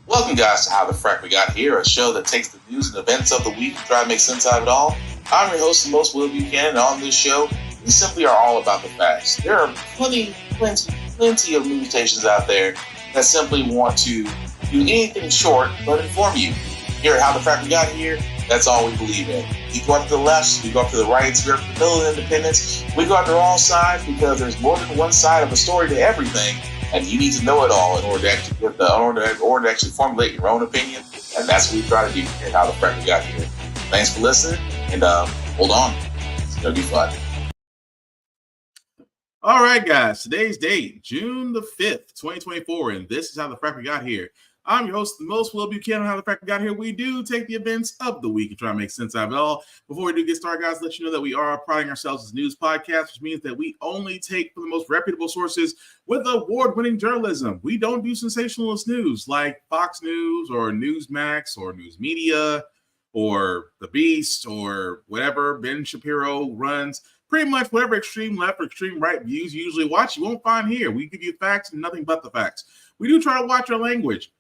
Welcome, guys, to How the Frack We Got Here, a show that takes the news and events of the week and try to make sense out of it all. I'm your host, the most Will Buchanan, and on this show, we simply are all about the facts. There are plenty of news stations out there that simply want to do anything short but inform you. Here at How the Frack We Got Here, that's all we believe in. We go up to the left, we go up to the right, we go up to the middle of independence, we go after all sides because there's more than one side of a story to everything. And you need to know it all in order to actually formulate your own opinion. And that's what we try to do here at How the Frack We Got Here. Thanks for listening, and hold on. It's going to be fun. All right, guys. Today's date, June the 5th, 2024, and this is How the Frack We Got Here. I'm your host, the most Will Buchanan. How the Frack We Got Here. We do take the events of the week and try to make sense out of it all. Before we do get started, guys, let you know that we are priding ourselves as a news podcast, which means that we only take from the most reputable sources with award-winning journalism. We don't do sensationalist news like Fox News or Newsmax or News Media or The Beast or whatever Ben Shapiro runs. Pretty much whatever extreme left or extreme right views you usually watch, you won't find here. We give you facts and nothing but the facts. We do try to watch our language.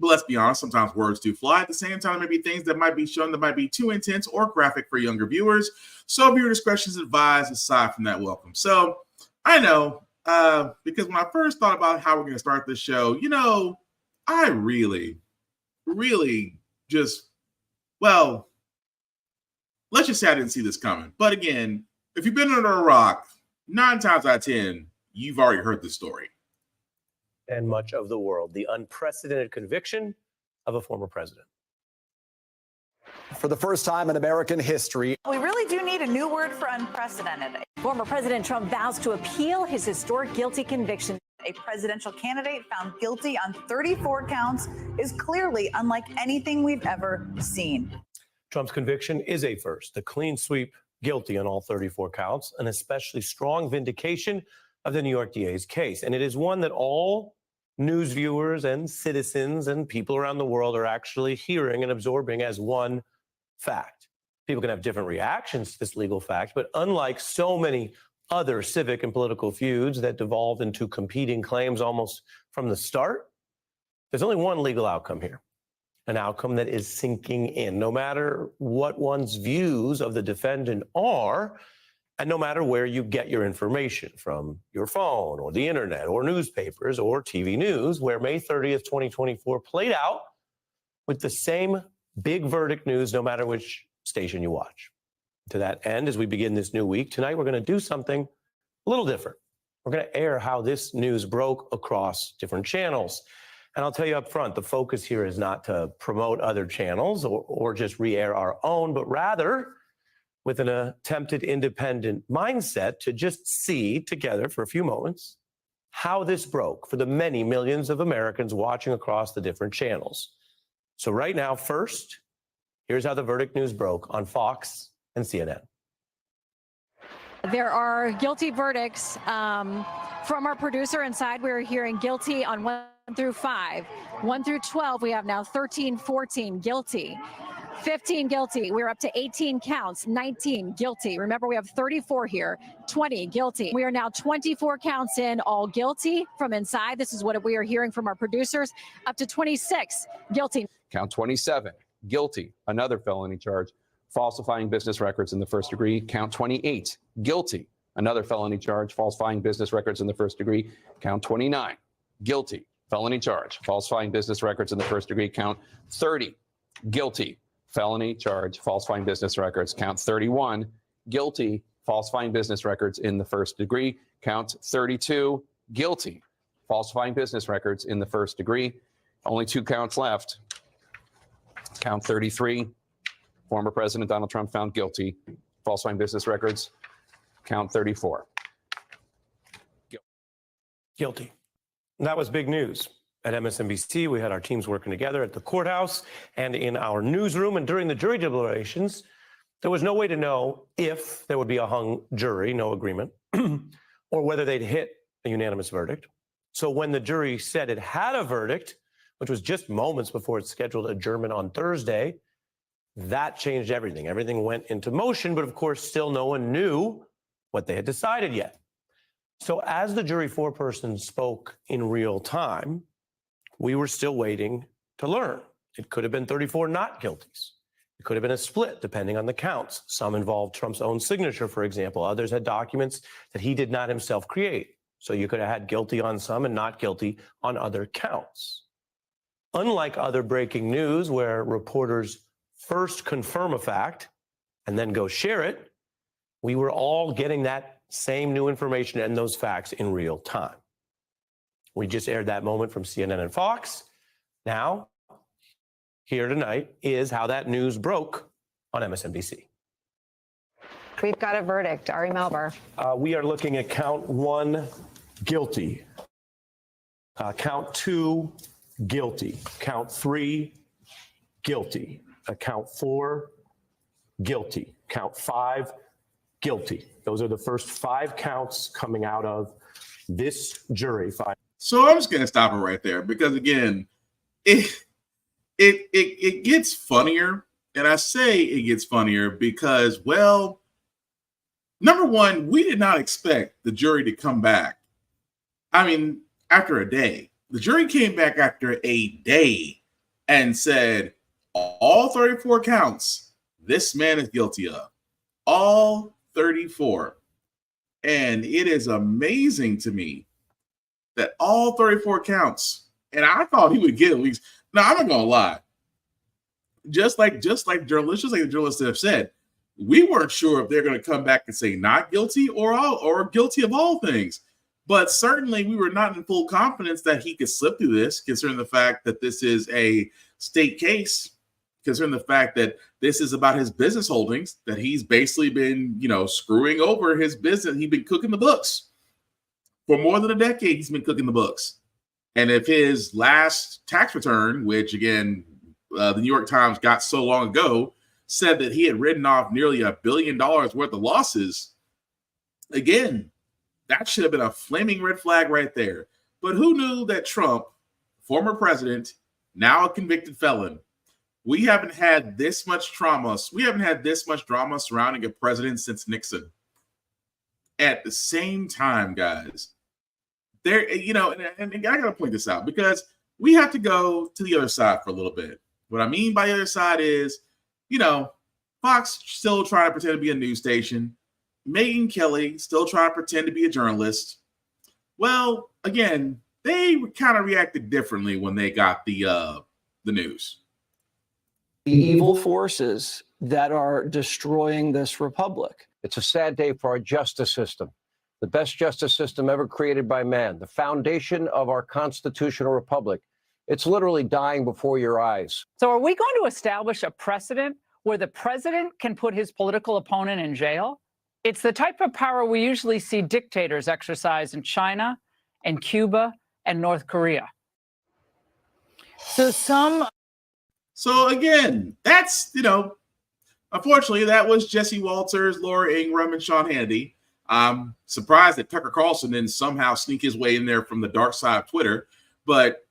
But let's be honest, sometimes words do fly. At the same time, there may be things that might be shown that might be too intense or graphic for younger viewers. So viewer discretion is advised. Aside from that, welcome. So I know, because when I first thought about how we're going to start this show, I really just, let's just say I didn't see this coming. But again, if you've been under a rock, 9 times out of 10, you've already heard the story. And much of the world, the unprecedented conviction of a former president. For the first time in American history. We really do need a new word for unprecedented. Former President Trump vows to appeal his historic guilty conviction. A presidential candidate found guilty on 34 counts is clearly unlike anything we've ever seen. Trump's conviction is a first, a clean sweep, guilty on all 34 counts, an especially strong vindication of the New York DA's case. And it is one that all news viewers and citizens and people around the world are actually hearing and absorbing as one fact. People can have different reactions to this legal fact, but unlike so many other civic and political feuds that devolved into competing claims almost from the start, there's only one legal outcome here, an outcome that is sinking in, no matter what one's views of the defendant are, and no matter where you get your information from, your phone or the internet or newspapers or TV news, where May 30th, 2024 played out with the same big verdict news, no matter which station you watch. To that end, as we begin this new week, tonight we're going to do something a little different. We're going to air how this news broke across different channels. And I'll tell you up front, the focus here is not to promote other channels or just re-air our own, but rather with an attempted independent mindset to just see together for a few moments how this broke for the many millions of Americans watching across the different channels. So right now, first, here's how the verdict news broke on Fox and CNN. There are guilty verdicts from our producer inside. We're hearing guilty on 1 through 5. 1 through 12, we have now 13, 14 guilty. 15 guilty. We're up to 18 counts, 19 guilty. Remember, we have 34 here, 20 guilty. We are now 24 counts in, all guilty from inside. This is what we are hearing from our producers. Up to 26 guilty. Count 27, guilty, another felony charge, falsifying business records in the first degree. Count 28, guilty, another felony charge, falsifying business records in the first degree. Count 29, guilty, felony charge, falsifying business records in the first degree. Count 30, guilty, felony charge, falsifying business records. Count 31, guilty, falsifying business records in the first degree. Count 32, guilty, falsifying business records in the first degree. Only 2 counts left. Count 33, former President Donald Trump found guilty, falsifying business records. Count 34. Guilty. That was big news. At MSNBC, we had our teams working together at the courthouse and in our newsroom. And during the jury deliberations, there was no way to know if there would be a hung jury, no agreement, or whether they'd hit a unanimous verdict. So when the jury said it had a verdict, which was just moments before its scheduled adjournment on Thursday, that changed everything. Everything went into motion, but of course, still no one knew what they had decided yet. So as the jury foreperson spoke in real time, we were still waiting to learn. It could have been 34 not guilties. It could have been a split, depending on the counts. Some involved Trump's own signature, for example. Others had documents that he did not himself create. So you could have had guilty on some and not guilty on other counts. Unlike other breaking news where reporters first confirm a fact and then go share it, we were all getting that same new information and those facts in real time. We just aired that moment from CNN and Fox. Now, here tonight is how that news broke on MSNBC. We've got a verdict. Ari Melber. We are looking at count 1, guilty. Count 2, guilty. Count 3, guilty. Count 4, guilty. Count 5, guilty. Those are the first 5 counts coming out of this jury. So I'm just going to stop it right there because, again, it gets funnier. And I say it gets funnier because, well, number one, we did not expect the jury to come back. I mean, after a day. The jury came back after a day and said, all 34 counts, this man is guilty of. All 34. And it is amazing to me that all 34 counts, and I thought he would get at least. Now, I'm not going to lie. Just like the journalists have said, we weren't sure if they're going to come back and say not guilty or guilty of all things. But certainly we were not in full confidence that he could slip through this, considering the fact that this is a state case, considering the fact that this is about his business holdings, that he's basically been, screwing over his business. He's been cooking the books. For more than a decade, he's been cooking the books. And if his last tax return, which, again, the New York Times got so long ago, said that he had written off nearly $1 billion worth of losses, again, that should have been a flaming red flag right there. But who knew that Trump, former president, now a convicted felon, we haven't had this much trauma. We haven't had this much drama surrounding a president since Nixon. At the same time, guys, there, and I got to point this out because we have to go to the other side for a little bit. What I mean by the other side is, Fox still trying to pretend to be a news station. Megyn Kelly still trying to pretend to be a journalist. Well, again, they kind of reacted differently when they got the news. The evil forces that are destroying this republic. It's a sad day for our justice system, the best justice system ever created by man, the foundation of our constitutional republic. It's literally dying before your eyes. So are we going to establish a precedent where the president can put his political opponent in jail? It's the type of power we usually see dictators exercise in China and Cuba and North Korea. So again, that's, unfortunately, that was Jesse Walters, Laura Ingraham, and Sean Hannity. I'm surprised that Tucker Carlson didn't somehow sneak his way in there from the dark side of Twitter. But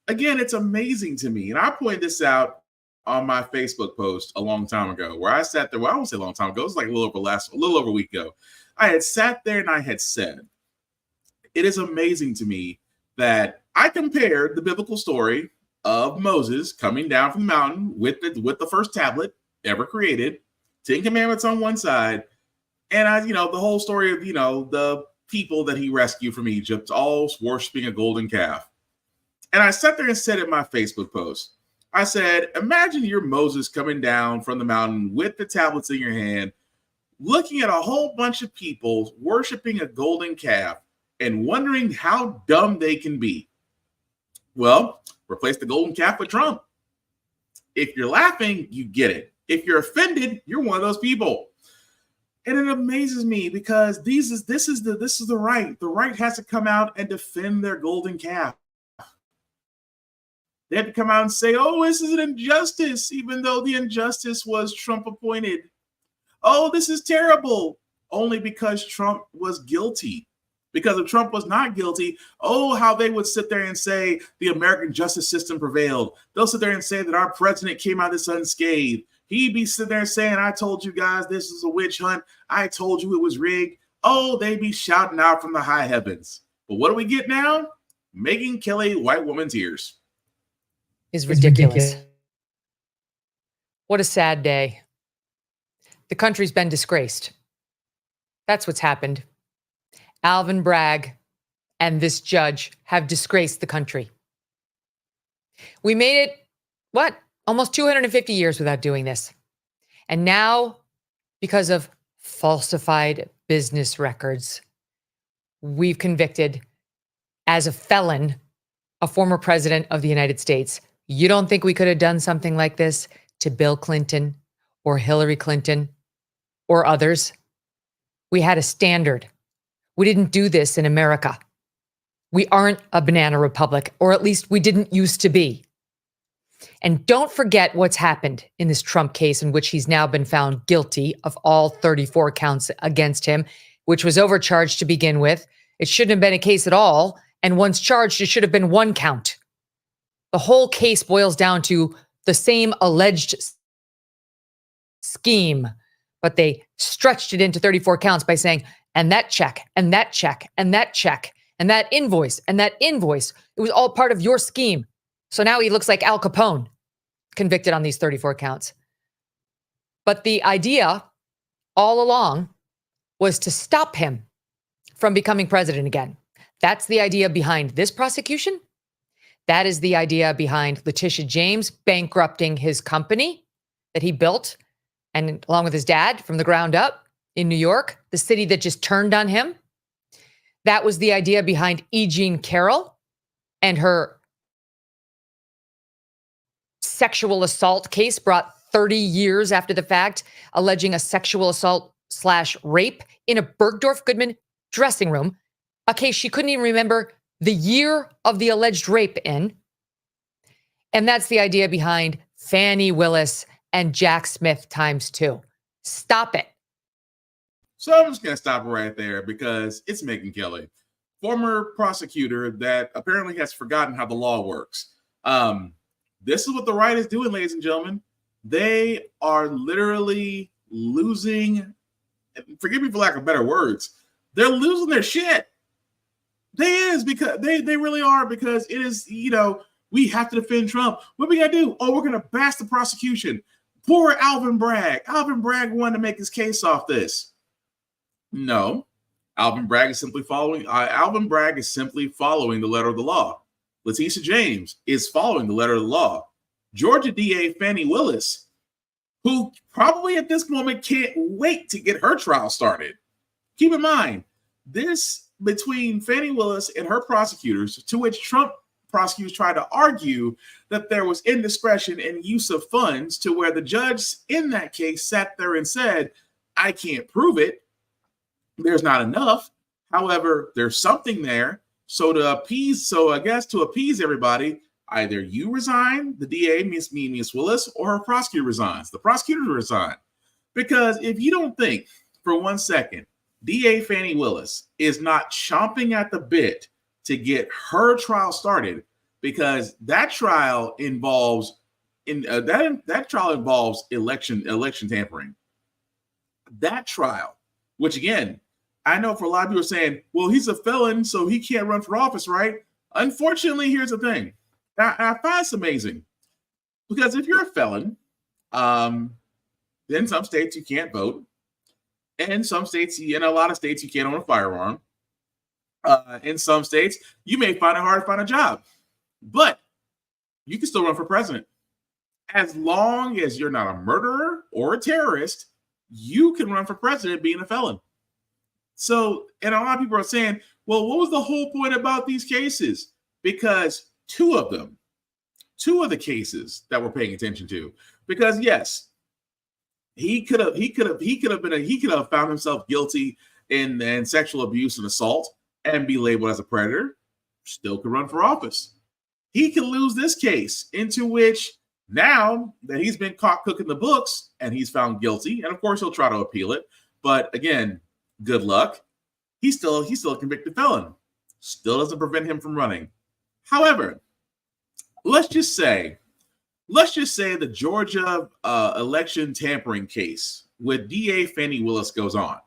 again, it's amazing to me. And I pointed this out on my Facebook post a long time ago where I sat there. Well, I won't say a long time ago. It was like a little over a week ago. I had sat there and I had said, it is amazing to me that I compared the biblical story of Moses coming down from the mountain with the first tablet ever created, 10 commandments on one side, and the whole story of, the people that he rescued from Egypt, all worshiping a golden calf. And I sat there and said in my Facebook post, I said, imagine you're Moses coming down from the mountain with the tablets in your hand, looking at a whole bunch of people worshiping a golden calf and wondering how dumb they can be. Well, replace the golden calf with Trump. If you're laughing, you get it. If you're offended, you're one of those people. And it amazes me because this is the right. The right has to come out and defend their golden calf. They had to come out and say, oh, this is an injustice, even though the injustice was Trump appointed. Oh, this is terrible, only because Trump was guilty. Because if Trump was not guilty, oh, how they would sit there and say the American justice system prevailed. They'll sit there and say that our president came out of this unscathed. He'd be sitting there saying, I told you guys this is a witch hunt. I told you it was rigged. Oh, they'd be shouting out from the high heavens. But what do we get now? Megyn Kelly, white woman tears. is ridiculous. What a sad day. The country's been disgraced. That's what's happened. Alvin Bragg and this judge have disgraced the country. We made it, almost 250 years without doing this. And now, because of falsified business records, we've convicted as a felon a former president of the United States. You don't think we could have done something like this to Bill Clinton or Hillary Clinton or others? We had a standard. We didn't do this in America. We aren't a banana republic, or at least we didn't used to be. And don't forget what's happened in this Trump case, in which he's now been found guilty of all 34 counts against him, which was overcharged to begin with. It shouldn't have been a case at all. And once charged, it should have been one count. The whole case boils down to the same alleged scheme, but they stretched it into 34 counts by saying, and that check, and that check, and that check, and that invoice, and that invoice. It was all part of your scheme. So now he looks like Al Capone, convicted on these 34 counts. But the idea all along was to stop him from becoming president again. That's the idea behind this prosecution. That is the idea behind Letitia James bankrupting his company that he built, and along with his dad, from the ground up in New York, the city that just turned on him. That was the idea behind E. Jean Carroll and her sexual assault case brought 30 years after the fact, alleging a sexual assault / rape in a Bergdorf Goodman dressing room, a case she couldn't even remember the year of the alleged rape in. And that's the idea behind Fannie Willis and Jack Smith ×2. Stop it. So I'm just going to stop it right there because it's Megyn Kelly, former prosecutor that apparently has forgotten how the law works. This is what the right is doing, ladies and gentlemen. They are literally losing, forgive me for lack of better words, they're losing their shit. Because they really are, because it is, we have to defend Trump. What are we going to do? Oh, we're going to bash the prosecution. Poor Alvin Bragg. Alvin Bragg wanted to make his case off this. No, Alvin Bragg is simply following the letter of the law. Letitia James is following the letter of the law. Georgia DA Fannie Willis, who probably at this moment can't wait to get her trial started. Keep in mind, this between Fannie Willis and her prosecutors, to which Trump prosecutors tried to argue that there was indiscretion in use of funds, to where the judge in that case sat there and said, I can't prove it. There's not enough. However, there's something there. So I guess to appease everybody, either you resign, the DA, Miss Willis, or her prosecutor resigns. The prosecutor resign. Because if you don't think for 1 second, DA Fannie Willis is not chomping at the bit to get her trial started, because that trial involves election tampering. That trial, which again, I know for a lot of people are saying, well, he's a felon, so he can't run for office, right? Unfortunately, here's the thing. I find this amazing, because if you're a felon, in some states you can't vote. In some states, in a lot of states, you can't own a firearm. In some states, you may find it hard to find a job, but you can still run for president. As long as you're not a murderer or a terrorist, you can run for president being a felon. So, and a lot of people are saying, well, what was the whole point about these cases? Because two of the cases that we're paying attention to, because yes, he could have found himself guilty in sexual abuse and assault and be labeled as a predator, still could run for office. He can lose this case, into which now that he's been caught cooking the books and he's found guilty, and of course he'll try to appeal it, but again, good luck. He's still a convicted felon. Still doesn't prevent him from running. However, let's just say the Georgia election tampering case with DA Fannie Willis goes on.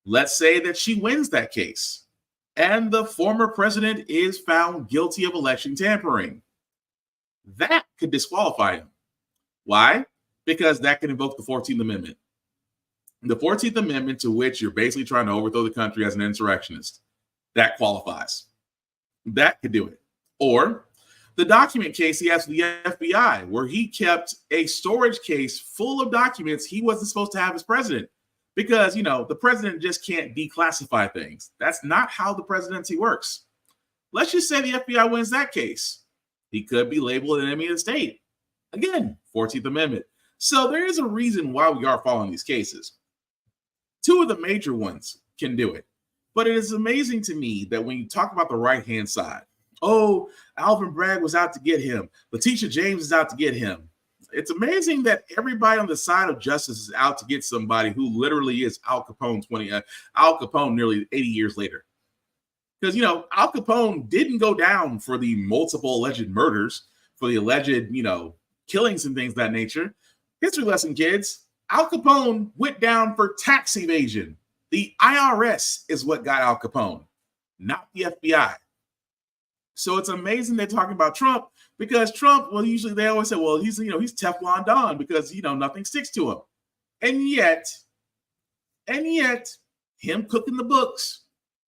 Let's say that she wins that case and the former president is found guilty of election tampering. that could disqualify him. Why? Because that could invoke the 14th Amendment. The 14th Amendment, to which you're basically trying to overthrow the country as an insurrectionist, that qualifies. That could do it. Or the document case he has with the FBI, where he kept a storage case full of documents he wasn't supposed to have as president. Because, the president just can't declassify things. That's not how the presidency works. Let's just say the FBI wins that case. He could be labeled an enemy of the state. Again, 14th Amendment. So there is a reason why we are following these cases. Two of the major ones can do it. But it is amazing to me that when you talk about the right-hand side, oh, Alvin Bragg was out to get him. Letitia James is out to get him. It's amazing that everybody on the side of justice is out to get somebody who literally is Al Capone nearly 80 years later. Because, Al Capone didn't go down for the multiple alleged murders, for the alleged, killings and things of that nature. History lesson, kids. Al Capone went down for tax evasion. The IRS is what got Al Capone, not the FBI. So it's amazing they're talking about Trump, because Trump, well, usually they always say, well, he's Teflon Don because, nothing sticks to him. And yet, him cooking the books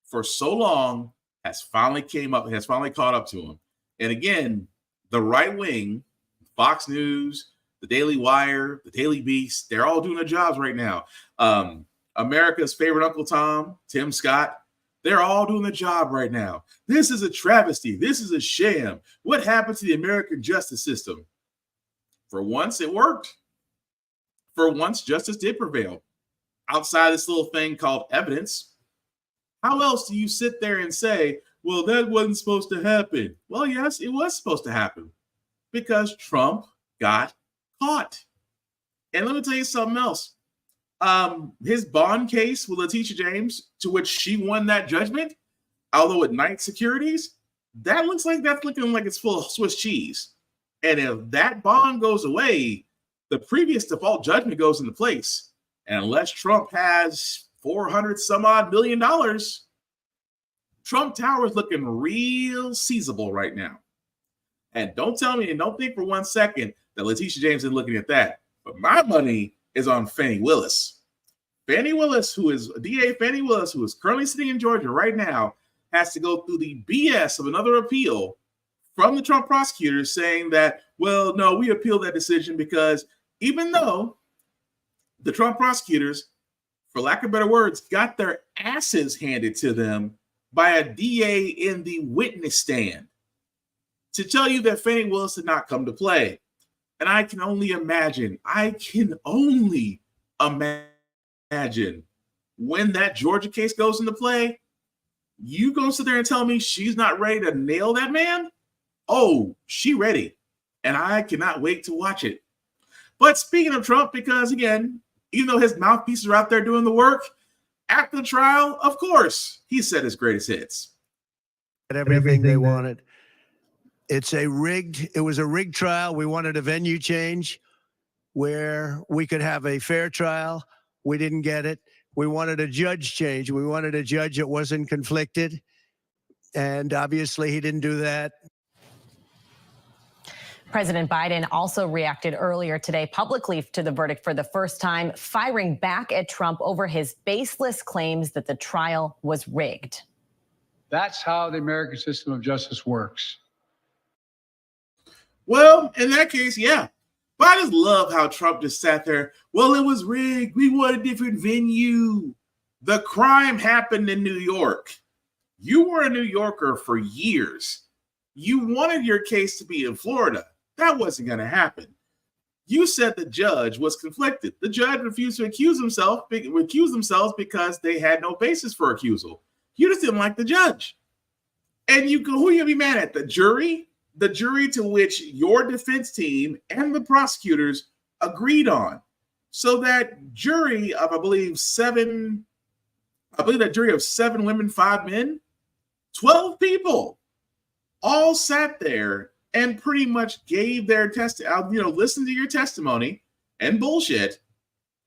for so long has finally caught up to him. And again, the right wing, Fox News, the Daily Wire, the Daily Beast, they're all doing their jobs right now. America's favorite Uncle Tom, Tim Scott, they're all doing the job right now. This is a travesty. This is a sham. What happened to the American justice system? For once, it worked. For once, justice did prevail. Outside this little thing called evidence, how else do you sit there and say, well, that wasn't supposed to happen? Well, yes, it was supposed to happen because Trump got caught. And let me tell you something else. His bond case with Letitia James, to which she won that judgment, although at Knight Securities, that's looking like it's full of Swiss cheese. And if that bond goes away, the previous default judgment goes into place. And unless Trump has $400 some odd million, Trump Tower is looking real seizable right now. And don't tell me and don't think for 1 second that Letitia James is looking at that. But my money is on Fani Willis. DA Fani Willis, who is currently sitting in Georgia right now, has to go through the BS of another appeal from the Trump prosecutors saying that, well, no, we appealed that decision because even though the Trump prosecutors, for lack of better words, got their asses handed to them by a DA in the witness stand to tell you that Fani Willis did not come to play. And I can only imagine when that Georgia case goes into play, you gonna sit there and tell me she's not ready to nail that man? Oh, she ready. And I cannot wait to watch it. But speaking of Trump, because again, even though his mouthpieces are out there doing the work, after the trial, of course, he said his greatest hits. Everything they wanted. It was a rigged trial. We wanted a venue change where we could have a fair trial. We didn't get it. We wanted a judge change. We wanted a judge that wasn't conflicted. And obviously he didn't do that. President Biden also reacted earlier today publicly to the verdict for the first time, firing back at Trump over his baseless claims that the trial was rigged. That's how the American system of justice works. Well, in that case, yeah. But I just love how Trump just sat there. Well, it was rigged. We want a different venue. The crime happened in New York. You were a New Yorker for years. You wanted your case to be in Florida. That wasn't going to happen. You said the judge was conflicted. The judge refused to recuse themselves because they had no basis for accusal. You just didn't like the judge. And who are you going to be mad at? The jury? The jury to which your defense team and the prosecutors agreed on. So that jury of, I believe that jury of 7 women, 5 men, 12 people all sat there and pretty much gave their listened to your testimony and bullshit.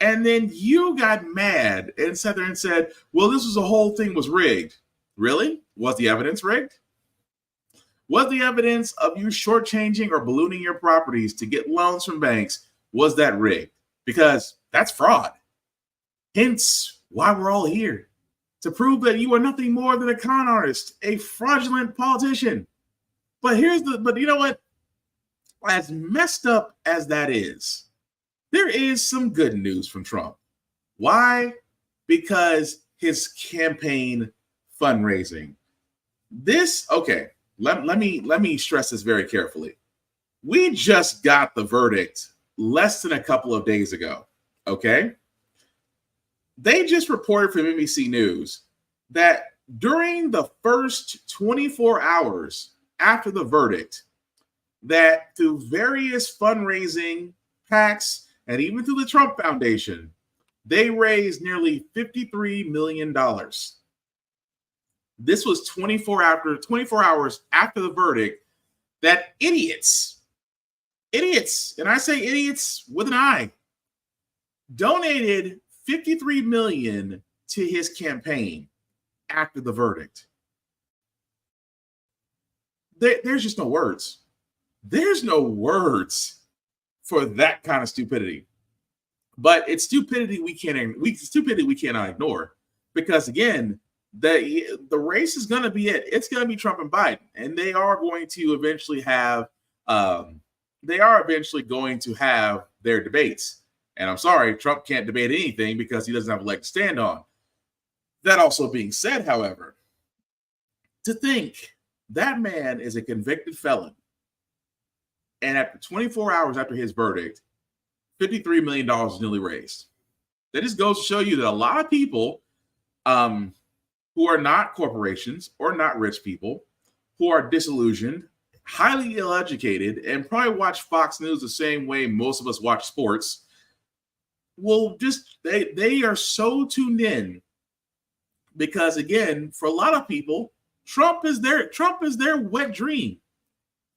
And then you got mad and sat there and said, well, this was the whole thing was rigged. Really? Was the evidence rigged? Was the evidence of you shortchanging or ballooning your properties to get loans from banks, was that rigged? Because that's fraud. Hence why we're all here, to prove that you are nothing more than a con artist, a fraudulent politician. But you know what? As messed up as that is, there is some good news from Trump. Why? Because his campaign fundraising. Let me stress this very carefully. We just got the verdict less than a couple of days ago. Okay? They just reported from NBC News that during the first 24 hours after the verdict, that through various fundraising PACs and even through the Trump Foundation, they raised nearly $53 million. This was 24 hours after the verdict, that idiots, and I say idiots with an I, donated $53 million to his campaign after the verdict. There's just no words. There's no words for that kind of stupidity. But it's stupidity we cannot ignore, because again, the race is going to be it. It's going to be Trump and Biden, and they are going to eventually have their debates. And I'm sorry, Trump can't debate anything because he doesn't have a leg to stand on. That also being said, however, to think that man is a convicted felon, and after 24 hours after his verdict, $53 million is newly raised. That just goes to show you that a lot of people who are not corporations or not rich people, who are disillusioned, highly ill-educated, and probably watch Fox News the same way most of us watch sports, will just, they are so tuned in because, again, for a lot of people, Trump is their wet dream.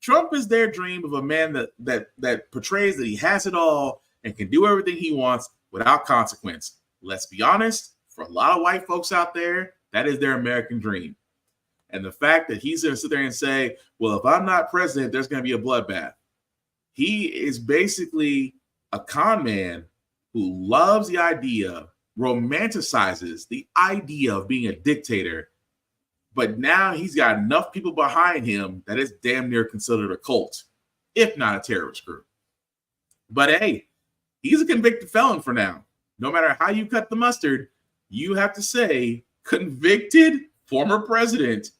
Trump is their dream of a man that portrays that he has it all and can do everything he wants without consequence. Let's be honest, for a lot of white folks out there, that is their American dream. And the fact that he's going to sit there and say, well, if I'm not president, there's going to be a bloodbath. He is basically a con man who loves the idea, romanticizes the idea of being a dictator, but now he's got enough people behind him that it's damn near considered a cult, if not a terrorist group. But hey, he's a convicted felon for now. No matter how you cut the mustard, you have to say convicted former president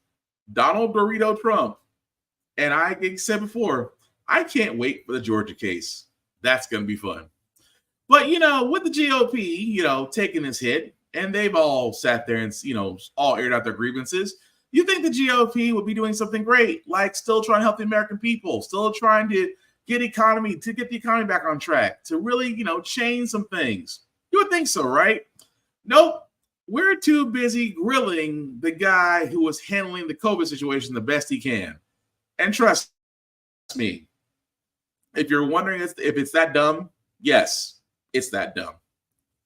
Donald Dorito Trump. And I said before, I can't wait for the Georgia case. That's going to be fun. But, with the GOP, taking this hit, and they've all sat there and, all aired out their grievances, you think the GOP would be doing something great, like still trying to help the American people, still trying to get the economy back on track, to really, change some things. You would think so, right? Nope. We're too busy grilling the guy who was handling the COVID situation the best he can. And trust me, if you're wondering if it's that dumb, yes, it's that dumb.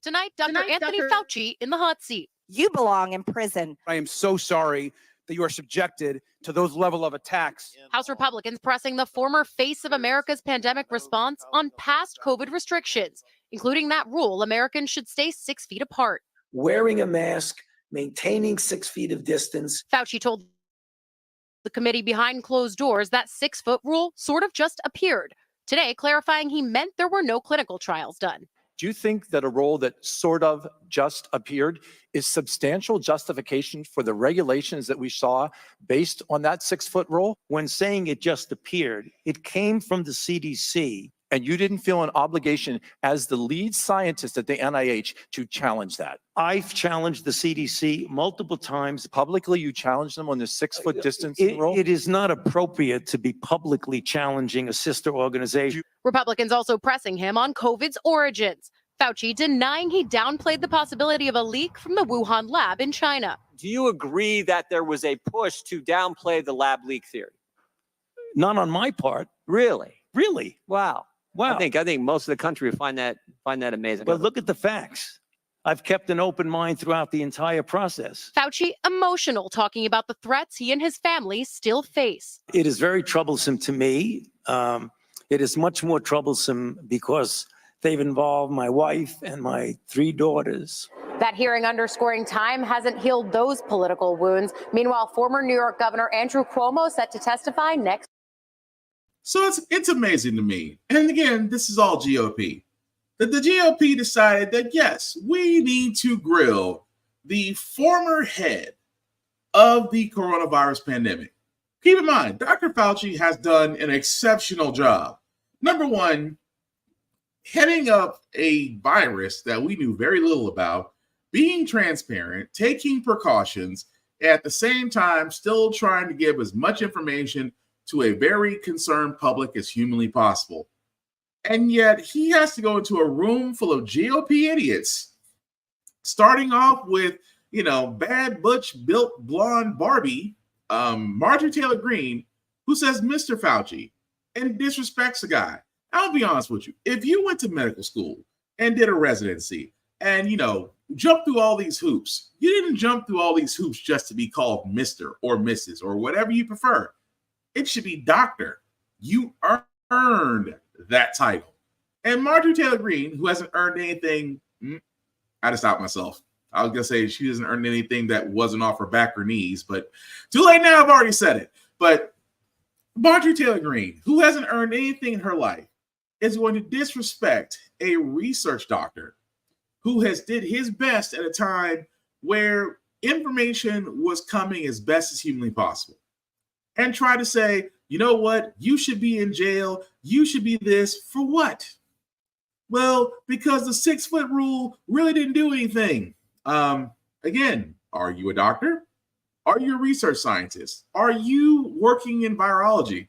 Tonight, Dr. Anthony Fauci in the hot seat. You belong in prison. I am so sorry that you are subjected to those level of attacks. House Republicans pressing the former face of America's pandemic response on past COVID restrictions, including that rule Americans should stay 6 feet apart. Wearing a mask, maintaining 6 feet of distance. Fauci told the committee behind closed doors that 6-foot rule sort of just appeared. Today, clarifying he meant there were no clinical trials done. Do you think that a rule that sort of just appeared is substantial justification for the regulations that we saw based on that 6-foot rule? When saying it just appeared, it came from the CDC. And you didn't feel an obligation as the lead scientist at the NIH to challenge that? I've challenged the CDC multiple times. Publicly, you challenged them on the 6-foot distance rule? It is not appropriate to be publicly challenging a sister organization. Republicans also pressing him on COVID's origins. Fauci denying he downplayed the possibility of a leak from the Wuhan lab in China. Do you agree that there was a push to downplay the lab leak theory? Not on my part. Really? Really? Wow. Wow. I think most of the country would find that amazing. But look at the facts. I've kept an open mind throughout the entire process. Fauci emotional, talking about the threats he and his family still face. It is very troublesome to me. It is much more troublesome because they've involved my wife and my 3 daughters. That hearing underscoring time hasn't healed those political wounds. Meanwhile, former New York Governor Andrew Cuomo set to testify next. So it's amazing to me. And again, this is all GOP. That the GOP decided that, yes, we need to grill the former head of the coronavirus pandemic. Keep in mind, Dr. Fauci has done an exceptional job. Number one, heading up a virus that we knew very little about, being transparent, taking precautions, at the same time still trying to give as much information to a very concerned public as humanly possible. And yet he has to go into a room full of GOP idiots, starting off with, bad butch built blonde Barbie, Marjorie Taylor Greene, who says Mr. Fauci and disrespects the guy. I'll be honest with you. If you went to medical school and did a residency and, jumped through all these hoops, you didn't jump through all these hoops just to be called Mr. or Mrs. or whatever you prefer. It should be doctor. You earned that title. And Marjorie Taylor Greene, who hasn't earned anything, I had to stop myself. I was going to say she hasn't earned anything that wasn't off her back or knees, but too late now, I've already said it. But Marjorie Taylor Greene, who hasn't earned anything in her life, is going to disrespect a research doctor who has did his best at a time where information was coming as best as humanly possible, and try to say, you know what, you should be in jail, you should be this, for what? Well, because the 6-foot rule really didn't do anything. Again, are you a doctor? Are you a research scientist? Are you working in virology?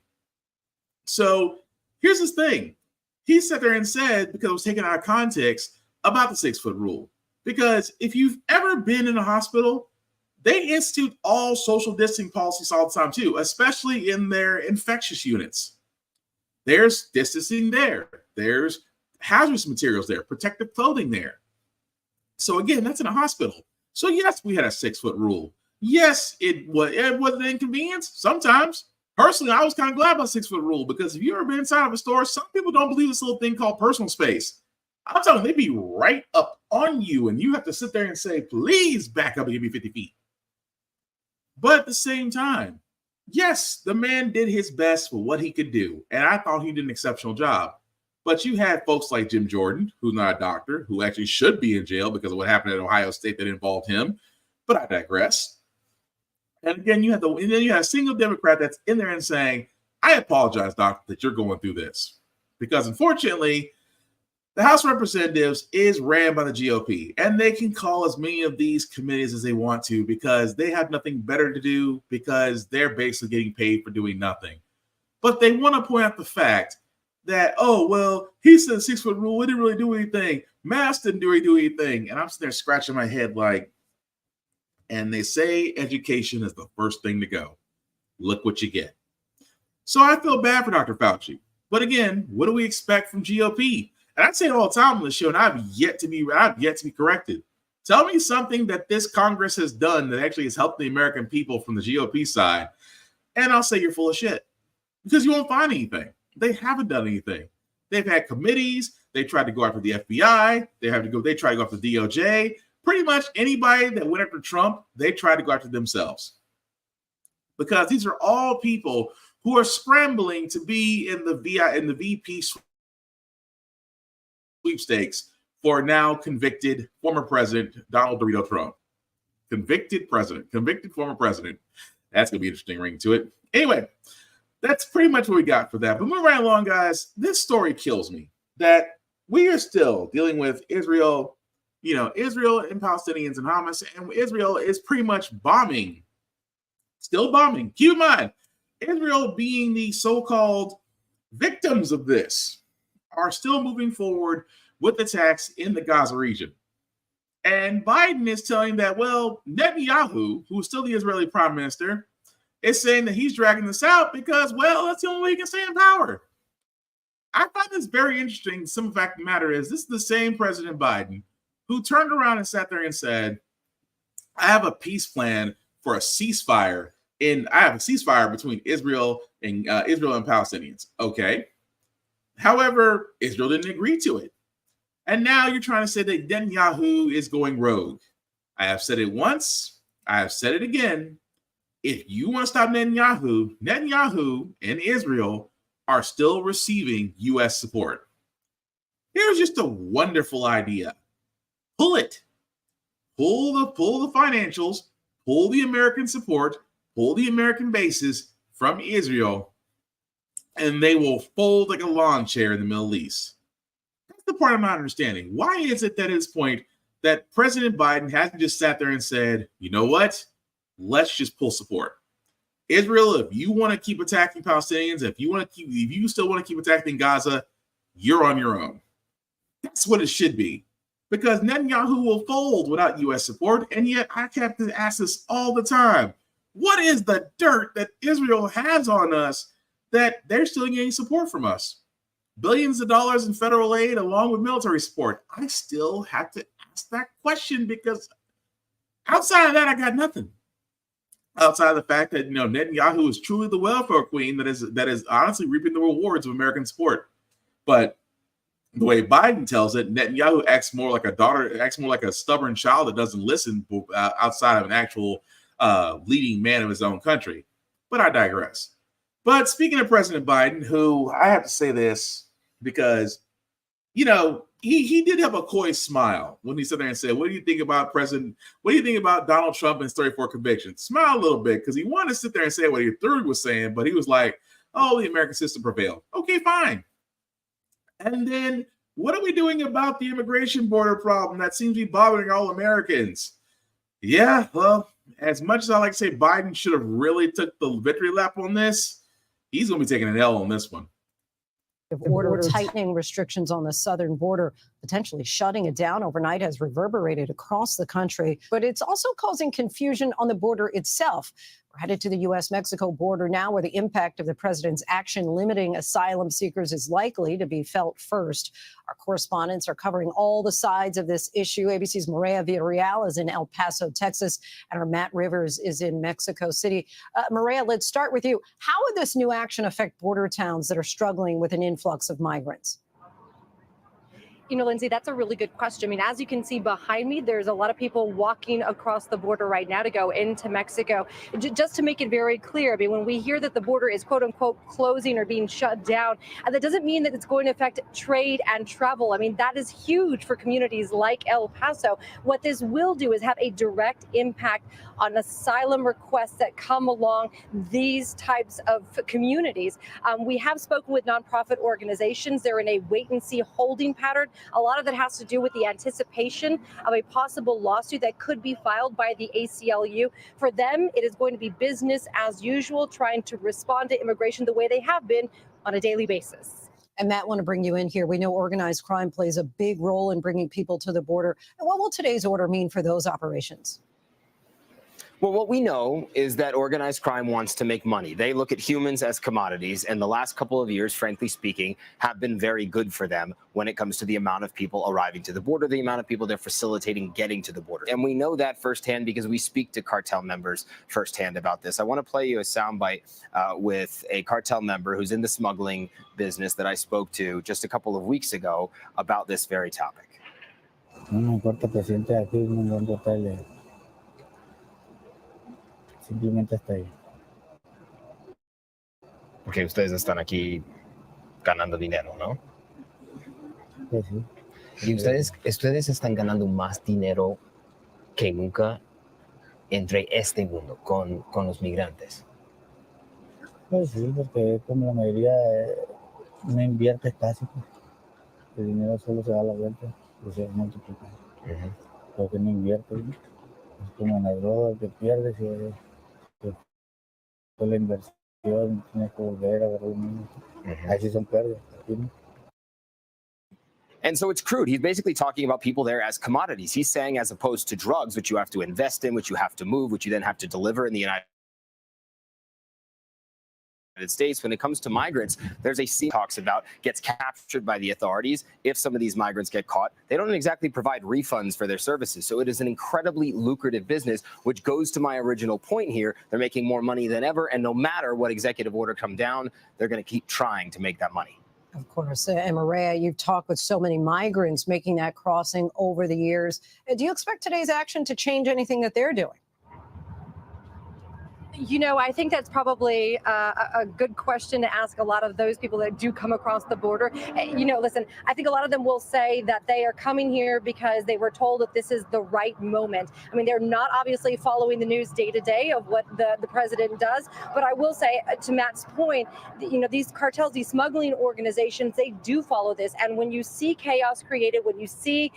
So here's this thing. He sat there and said, because it was taken out of context, about the 6-foot rule. Because if you've ever been in a hospital, they institute all social distancing policies all the time too, especially in their infectious units. There's distancing there. There's hazardous materials there, protective clothing there. So again, that's in a hospital. So yes, we had a 6-foot rule. Yes, it was an inconvenience sometimes. Personally, I was kind of glad about 6-foot rule, because if you've ever been inside of a store, some people don't believe this little thing called personal space. I'm telling you, they'd be right up on you, and you have to sit there and say, please back up and give me 50 feet. But at the same time, yes, the man did his best for what he could do, and I thought he did an exceptional job. But you had folks like Jim Jordan, who's not a doctor, who actually should be in jail because of what happened at Ohio State that involved him. But I digress. And again, you have a single Democrat that's in there and saying, I apologize, doctor, that you're going through this. Because unfortunately, the House of Representatives is ran by the GOP, and they can call as many of these committees as they want to because they have nothing better to do, because they're basically getting paid for doing nothing. But they want to point out the fact that, oh, well, he said 6-foot rule, it didn't really do anything. Masks didn't really do anything. And I'm sitting there scratching my head like, and they say education is the first thing to go. Look what you get. So I feel bad for Dr. Fauci. But again, what do we expect from GOP? And I say it all the time on the show, and I've yet to be corrected. Tell me something that this Congress has done that actually has helped the American people from the GOP side, and I'll say you're full of shit, because you won't find anything. They haven't done anything. They've had committees. They tried to go after the FBI. They tried to go after the DOJ. Pretty much anybody that went after Trump, they tried to go after themselves, because these are all people who are scrambling to be in the VP sweepstakes for now convicted former president Donald Dorito Trump. Convicted former president. That's going to be an interesting ring to it. Anyway, that's pretty much what we got for that. But moving right along, guys, this story kills me that we are still dealing with Israel, Israel and Palestinians and Hamas, and Israel is pretty much still bombing. Keep in mind, Israel being the so-called victims of this are still moving forward with attacks in the Gaza region. And Biden is telling that, well, Netanyahu, who's still the Israeli prime minister, is saying that he's dragging this out because, well, that's the only way he can stay in power. I find this very interesting. Some fact of the matter is, this is the same President Biden who turned around and sat there and said, I have a peace plan for a ceasefire. I have a ceasefire between Israel and Palestinians. Okay. However, Israel didn't agree to it. And now you're trying to say that Netanyahu is going rogue. I have said it once. I have said it again. If you want to stop Netanyahu and Israel are still receiving U.S. support. Here's just a wonderful idea. Pull it. Pull the financials, pull the American support, pull the American bases from Israel, and they will fold like a lawn chair in the Middle East. That's the part I'm not understanding. Why is it that at this point that President Biden hasn't just sat there and said, you know what? Let's just pull support. Israel, if you want to keep attacking Palestinians, if you still want to keep attacking Gaza, you're on your own. That's what it should be. Because Netanyahu will fold without U.S. support, and yet I have to ask this all the time. What is the dirt that Israel has on us that they're still getting support from us? Billions of dollars in federal aid along with military support. I still have to ask that question because outside of that, I got nothing. Outside of the fact that Netanyahu is truly the welfare queen that is honestly reaping the rewards of American support. But the way Biden tells it, Netanyahu acts more like a stubborn child that doesn't listen outside of an actual leading man of his own country. But I digress. But speaking of President Biden, who I have to say this because, he did have a coy smile when he sat there and said, what do you think about Donald Trump and his 34 convictions? Smile a little bit because he wanted to sit there and say what he third was saying, but he was like, oh, the American system prevailed. Okay, fine. And then what are we doing about the immigration border problem that seems to be bothering all Americans? Yeah, well, as much as I like to say Biden should have really took the victory lap on this, he's going to be taking an L on this one. Order tightening restrictions on the southern border, potentially shutting it down overnight, has reverberated across the country. But it's also causing confusion on the border itself. We're headed to the U.S.-Mexico border now, where the impact of the president's action limiting asylum seekers is likely to be felt first. Our correspondents are covering all the sides of this issue. ABC's Maria Villarreal is in El Paso, Texas, and our Matt Rivers is in Mexico City. Maria, let's start with you. How would this new action affect border towns that are struggling with an influx of migrants? Lindsay, that's a really good question. I mean, as you can see behind me, there's a lot of people walking across the border right now to go into Mexico. Just to make it very clear, I mean, when we hear that the border is quote unquote closing or being shut down, that doesn't mean that it's going to affect trade and travel. I mean, that is huge for communities like El Paso. What this will do is have a direct impact on asylum requests that come along these types of communities. We have spoken with nonprofit organizations. They're in a wait and see holding pattern. A lot of that has to do with the anticipation of a possible lawsuit that could be filed by the ACLU. For them, it is going to be business as usual, trying to respond to immigration the way they have been on a daily basis. And Matt, I want to bring you in here. We know organized crime plays a big role in bringing people to the border. And what will today's order mean for those operations? Well, what we know is that organized crime wants to make money. They look at humans as commodities, and the last couple of years, frankly speaking, have been very good for them when it comes to the amount of people arriving to the border, the amount of people they're facilitating getting to the border. And we know that firsthand because we speak to cartel members firsthand about this. I want to play you a soundbite with a cartel member who's in the smuggling business that I spoke to just a couple of weeks ago about this very topic. Simplemente está ahí. Porque ustedes están aquí ganando dinero, ¿no? Pues sí. Y ustedes están ganando más dinero que nunca entre este mundo con los migrantes. Pues sí, porque como la mayoría no invierte casi, pues. El dinero solo se da a la vuelta y se multiplica. Porque no invierte, ¿no? Es como en la droga que pierdes y con la inversión tienes que volver a ver lo mismo. Ahí sí son pérdidas. ¿Sí? And so it's crude. He's basically talking about people there as commodities. He's saying as opposed to drugs, which you have to invest in, which you have to move, which you then have to deliver in the United States. When it comes to migrants, there's a scene talks about gets captured by the authorities. If some of these migrants get caught, they don't exactly provide refunds for their services. So it is an incredibly lucrative business, which goes to my original point here. They're making more money than ever. And no matter what executive order come down, they're going to keep trying to make that money. Of course. And Maria, you've talked with so many migrants making that crossing over the years. Do you expect today's action to change anything that they're doing? You know, I think that's probably a good question to ask a lot of those people that do come across the border. You know, listen, I think a lot of them will say that they are coming here because they were told that this is the right moment. I mean, they're not obviously following the news day to day of what the president does. But I will say, to Matt's point, you know, these cartels, these smuggling organizations, they do follow this. And when you see chaos created, when you see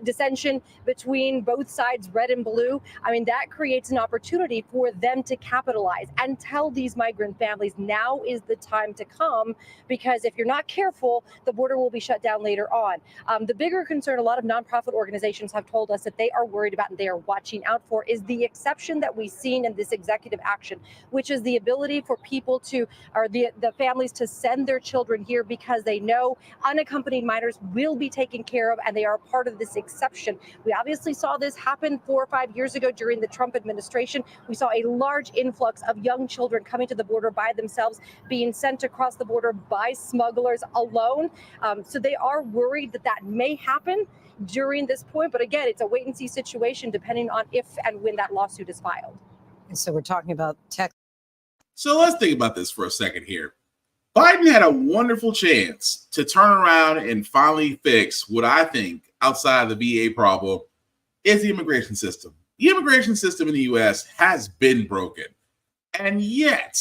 dissension between both sides, red and blue, I mean, that creates an opportunity for them to capitalize and tell these migrant families now is the time to come, because if you're not careful, the border will be shut down later on. The bigger concern a lot of nonprofit organizations have told us that they are worried about and they are watching out for is the exception that we've seen in this executive action, which is the ability for people to, or the families to send their children here because they know unaccompanied minors will be taken care of and they are part of this exception. We obviously saw this happen 4 or 5 years ago during the Trump administration. We saw a large influx of young children coming to the border by themselves, being sent across the border by smugglers alone. So they are worried that that may happen during this point. But again, it's a wait and see situation depending on if and when that lawsuit is filed. And so we're talking about tech. So let's think about this for a second here. Biden had a wonderful chance to turn around and finally fix what I think, outside of the VA problem, is the immigration system. The immigration system in the U.S. has been broken. And yet,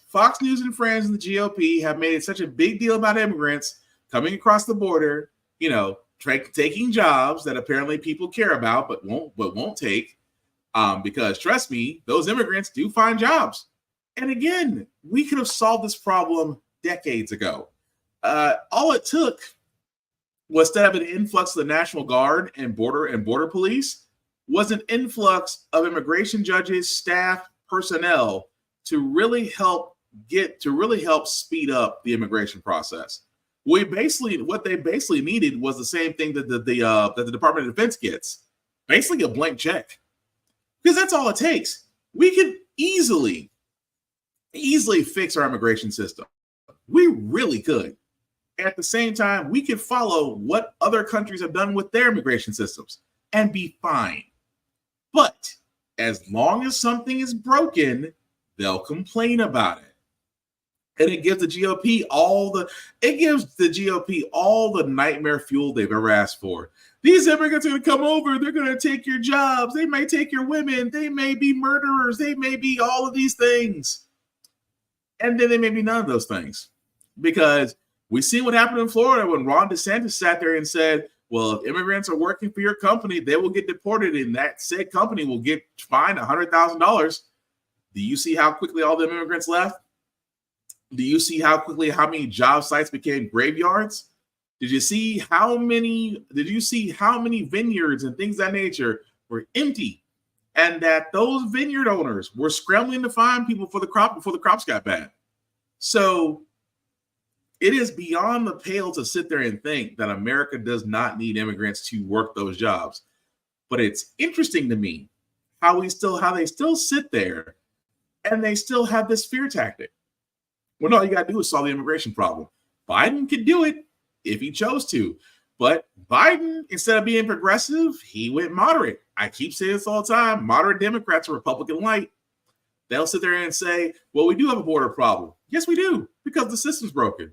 Fox News and Friends and the GOP have made it such a big deal about immigrants coming across the border, you know, taking jobs that apparently people care about but won't take, because trust me, those immigrants do find jobs. And again, we could have solved this problem decades ago. All it took was, instead of an influx of the National Guard and border police, was an influx of immigration judges, staff, personnel to really help speed up the immigration process. What they basically needed was the same thing that the Department of Defense gets, basically a blank check, because that's all it takes. We could easily fix our immigration system. We really could. At the same time, we could follow what other countries have done with their immigration systems and be fine. But as long as something is broken, they'll complain about it. And it gives the GOP all the nightmare fuel they've ever asked for. These immigrants are going to come over. They're going to take your jobs. They may take your women. They may be murderers. They may be all of these things. And then they may be none of those things. Because we see what happened in Florida when Ron DeSantis sat there and said, well, if immigrants are working for your company, they will get deported, and that said company will get fined $100,000. Do you see how quickly all the immigrants left? Do you see how many job sites became graveyards? Did you see how many vineyards and things of that nature were empty? And that those vineyard owners were scrambling to find people for the crop before the crops got bad. So it is beyond the pale to sit there and think that America does not need immigrants to work those jobs. But it's interesting to me how they still sit there and they still have this fear tactic. Well, all you got to do is solve the immigration problem. Biden could do it if he chose to. But Biden, instead of being progressive, he went moderate. I keep saying this all the time. Moderate Democrats are Republican light. They'll sit there and say, well, we do have a border problem. Yes, we do, because the system's broken.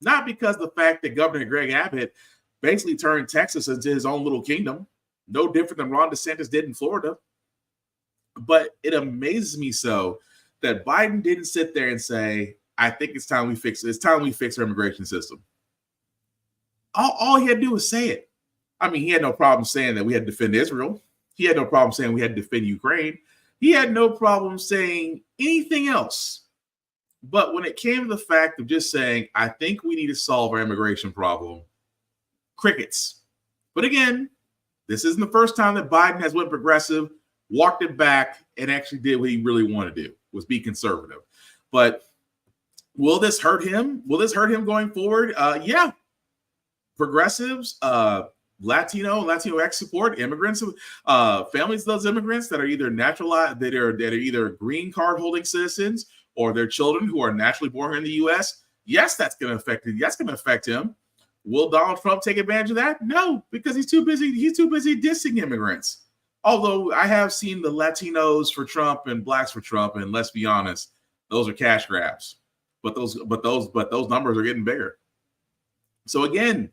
Not because the fact that Governor Greg Abbott basically turned Texas into his own little kingdom, no different than Ron DeSantis did in Florida. But it amazes me so that Biden didn't sit there and say, I think it's time we fix our immigration system. All he had to do was say it. I mean, he had no problem saying that we had to defend Israel. He had no problem saying we had to defend Ukraine. He had no problem saying anything else. But when it came to the fact of just saying, I think we need to solve our immigration problem, crickets. But again, this isn't the first time that Biden has went progressive, walked it back, and actually did what he really wanted to do, was be conservative. But will this hurt him? Will this hurt him going forward? Yeah. Progressives, Latinx support, immigrants, families of those immigrants that are either naturalized, that are either green card holding citizens or their children who are naturally born here in the U.S. Yes, that's going to affect it. That's going to affect him. Will Donald Trump take advantage of that? No, because he's too busy. He's too busy dissing immigrants. Although I have seen the Latinos for Trump and blacks for Trump, and let's be honest, those are cash grabs. But those numbers are getting bigger. So again,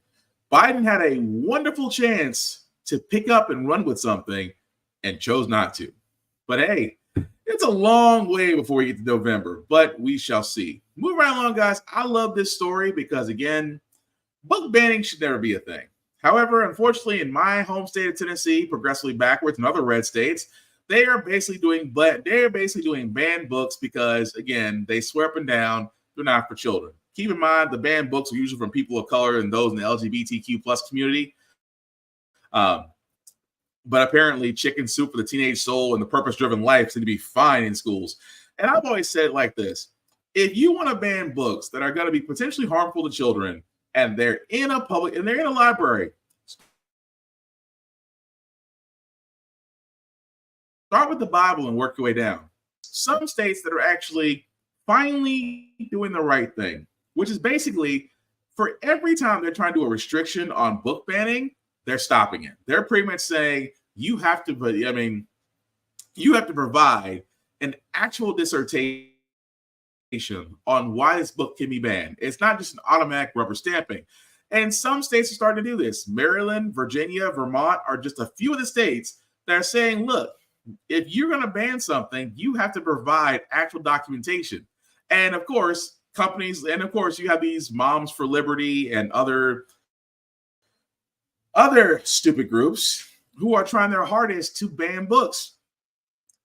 Biden had a wonderful chance to pick up and run with something and chose not to. But hey, it's a long way before we get to November, but we shall see. Move right along, guys. I love this story because, again, book banning should never be a thing. However, unfortunately, in my home state of Tennessee, progressively backwards, and other red states, they are basically doing banned books because, again, they swear up and down they're not for children. Keep in mind, the banned books are usually from people of color and those in the LGBTQ plus community. But apparently, Chicken Soup for the Teenage Soul and The Purpose-Driven Life seem to be fine in schools. And I've always said it like this. If you want to ban books that are going to be potentially harmful to children and they're in a library, start with the Bible and work your way down. Some states that are actually finally doing the right thing, which is basically for every time they're trying to do a restriction on book banning, they're stopping it. They're pretty much saying you have to provide an actual dissertation on why this book can be banned. It's not just an automatic rubber stamping. And some states are starting to do this. Maryland, Virginia, Vermont are just a few of the states that are saying, look, if you're going to ban something, you have to provide actual documentation. And of course, companies, and of course, you have these Moms for Liberty and other stupid groups who are trying their hardest to ban books.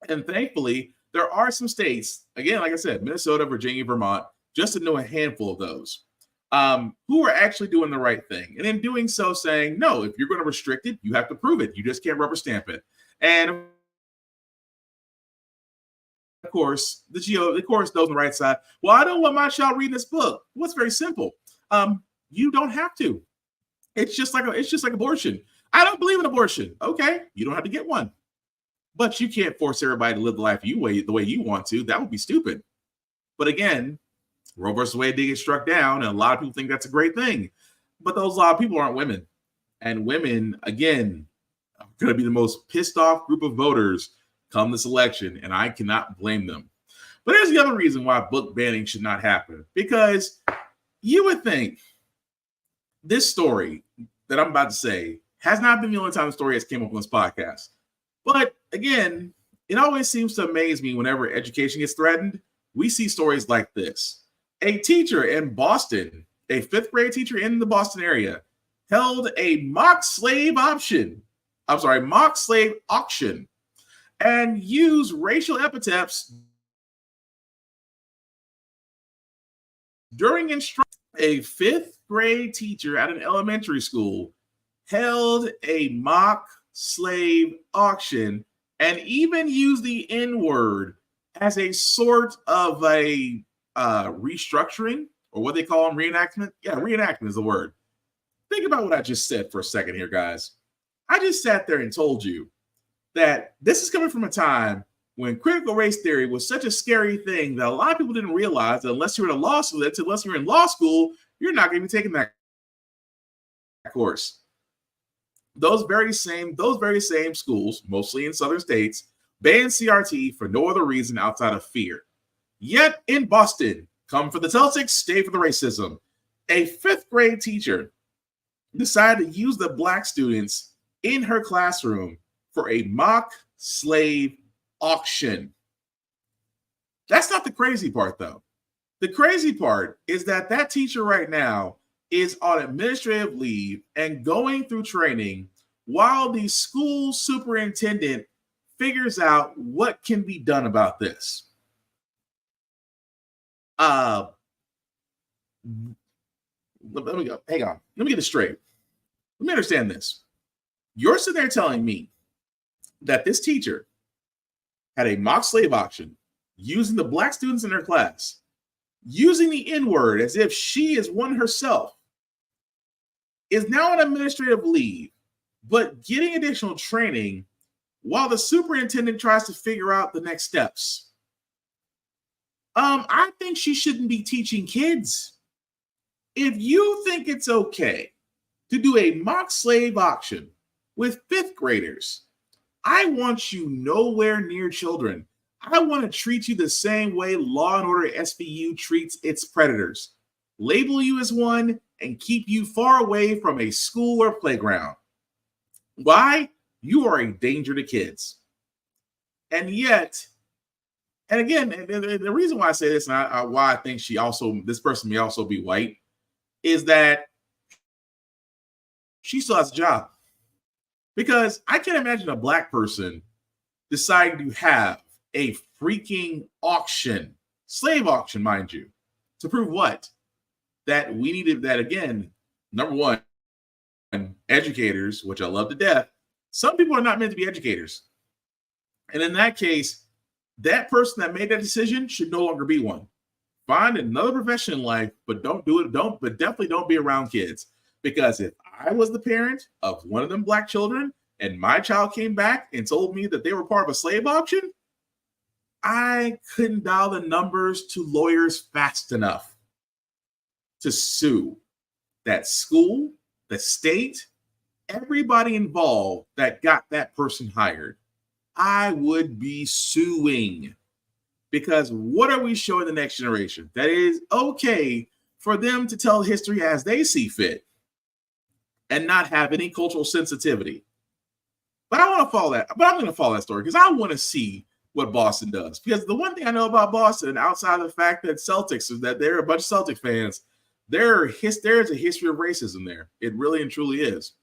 And thankfully, there are some states, again, like I said, Minnesota, Virginia, Vermont, just to know a handful of those, who are actually doing the right thing. And in doing so, saying, no, if you're going to restrict it, you have to prove it. You just can't rubber stamp it. And of course, those on the right side, well, I don't want my child reading this book. Well, it's very simple. You don't have to. It's just like abortion. I don't believe in abortion. Okay, you don't have to get one. But you can't force everybody to live the life the way you want to. That would be stupid. But again, Roe versus Wade did get struck down, and a lot of people think that's a great thing. But a lot of people aren't women. And women, again, are going to be the most pissed off group of voters come this election, and I cannot blame them. But here's the other reason why book banning should not happen. Because you would think this story that I'm about to say has not been the only time the story has came up on this podcast. But again, it always seems to amaze me whenever education gets threatened. We see stories like this. A teacher in Boston, a fifth grade teacher in the Boston area, held a mock slave auction and used racial epithets during instruction. A fifth grade teacher at an elementary school held a mock slave auction and even used the N-word as a sort of a restructuring, or what they call them, reenactment. Yeah, reenactment is the word. Think about what I just said for a second here, guys. I just sat there and told you that this is coming from a time when critical race theory was such a scary thing that a lot of people didn't realize that unless you're in law school, you're not going to be taking that course. Those very same schools, mostly in southern states, banned CRT for no other reason outside of fear. Yet in Boston, come for the Celtics, stay for the racism. A fifth grade teacher decided to use the black students in her classroom for a mock slave auction. That's not the crazy part, though. The crazy part is that teacher right now is on administrative leave and going through training while the school superintendent figures out what can be done about this. Let me go. Hang on. Let me get this straight. Let me understand this. You're sitting there telling me that this teacher had a mock slave auction using the black students in their class using the N-word as if she is one herself, is now on administrative leave, but getting additional training while the superintendent tries to figure out the next steps. I think she shouldn't be teaching kids. If you think it's okay to do a mock slave auction with fifth graders, I want you nowhere near children. I want to treat you the same way Law and Order SVU treats its predators. Label you as one and keep you far away from a school or playground. Why? You are a danger to kids. And yet, and again, the reason why I say this and why I think this person may also be white is that she still has a job. Because I can't imagine a black person deciding to have a freaking auction, slave auction, mind you, to prove what? That we needed that, again, number one, educators, which I love to death. Some people are not meant to be educators. And in that case, that person that made that decision should no longer be one. Find another profession in life, but don't do it. But definitely don't be around kids. Because if I was the parent of one of them black children and my child came back and told me that they were part of a slave auction, I couldn't dial the numbers to lawyers fast enough to sue that school, the state, everybody involved that got that person hired. I would be suing. Because what are we showing the next generation? That it is okay for them to tell history as they see fit and not have any cultural sensitivity. But I want to follow that. But I'm going to follow that story because I want to see what Boston does. Because the one thing I know about Boston, outside of the fact that Celtics, is that they're a bunch of Celtic fans, there's a history of racism there. It really and truly is.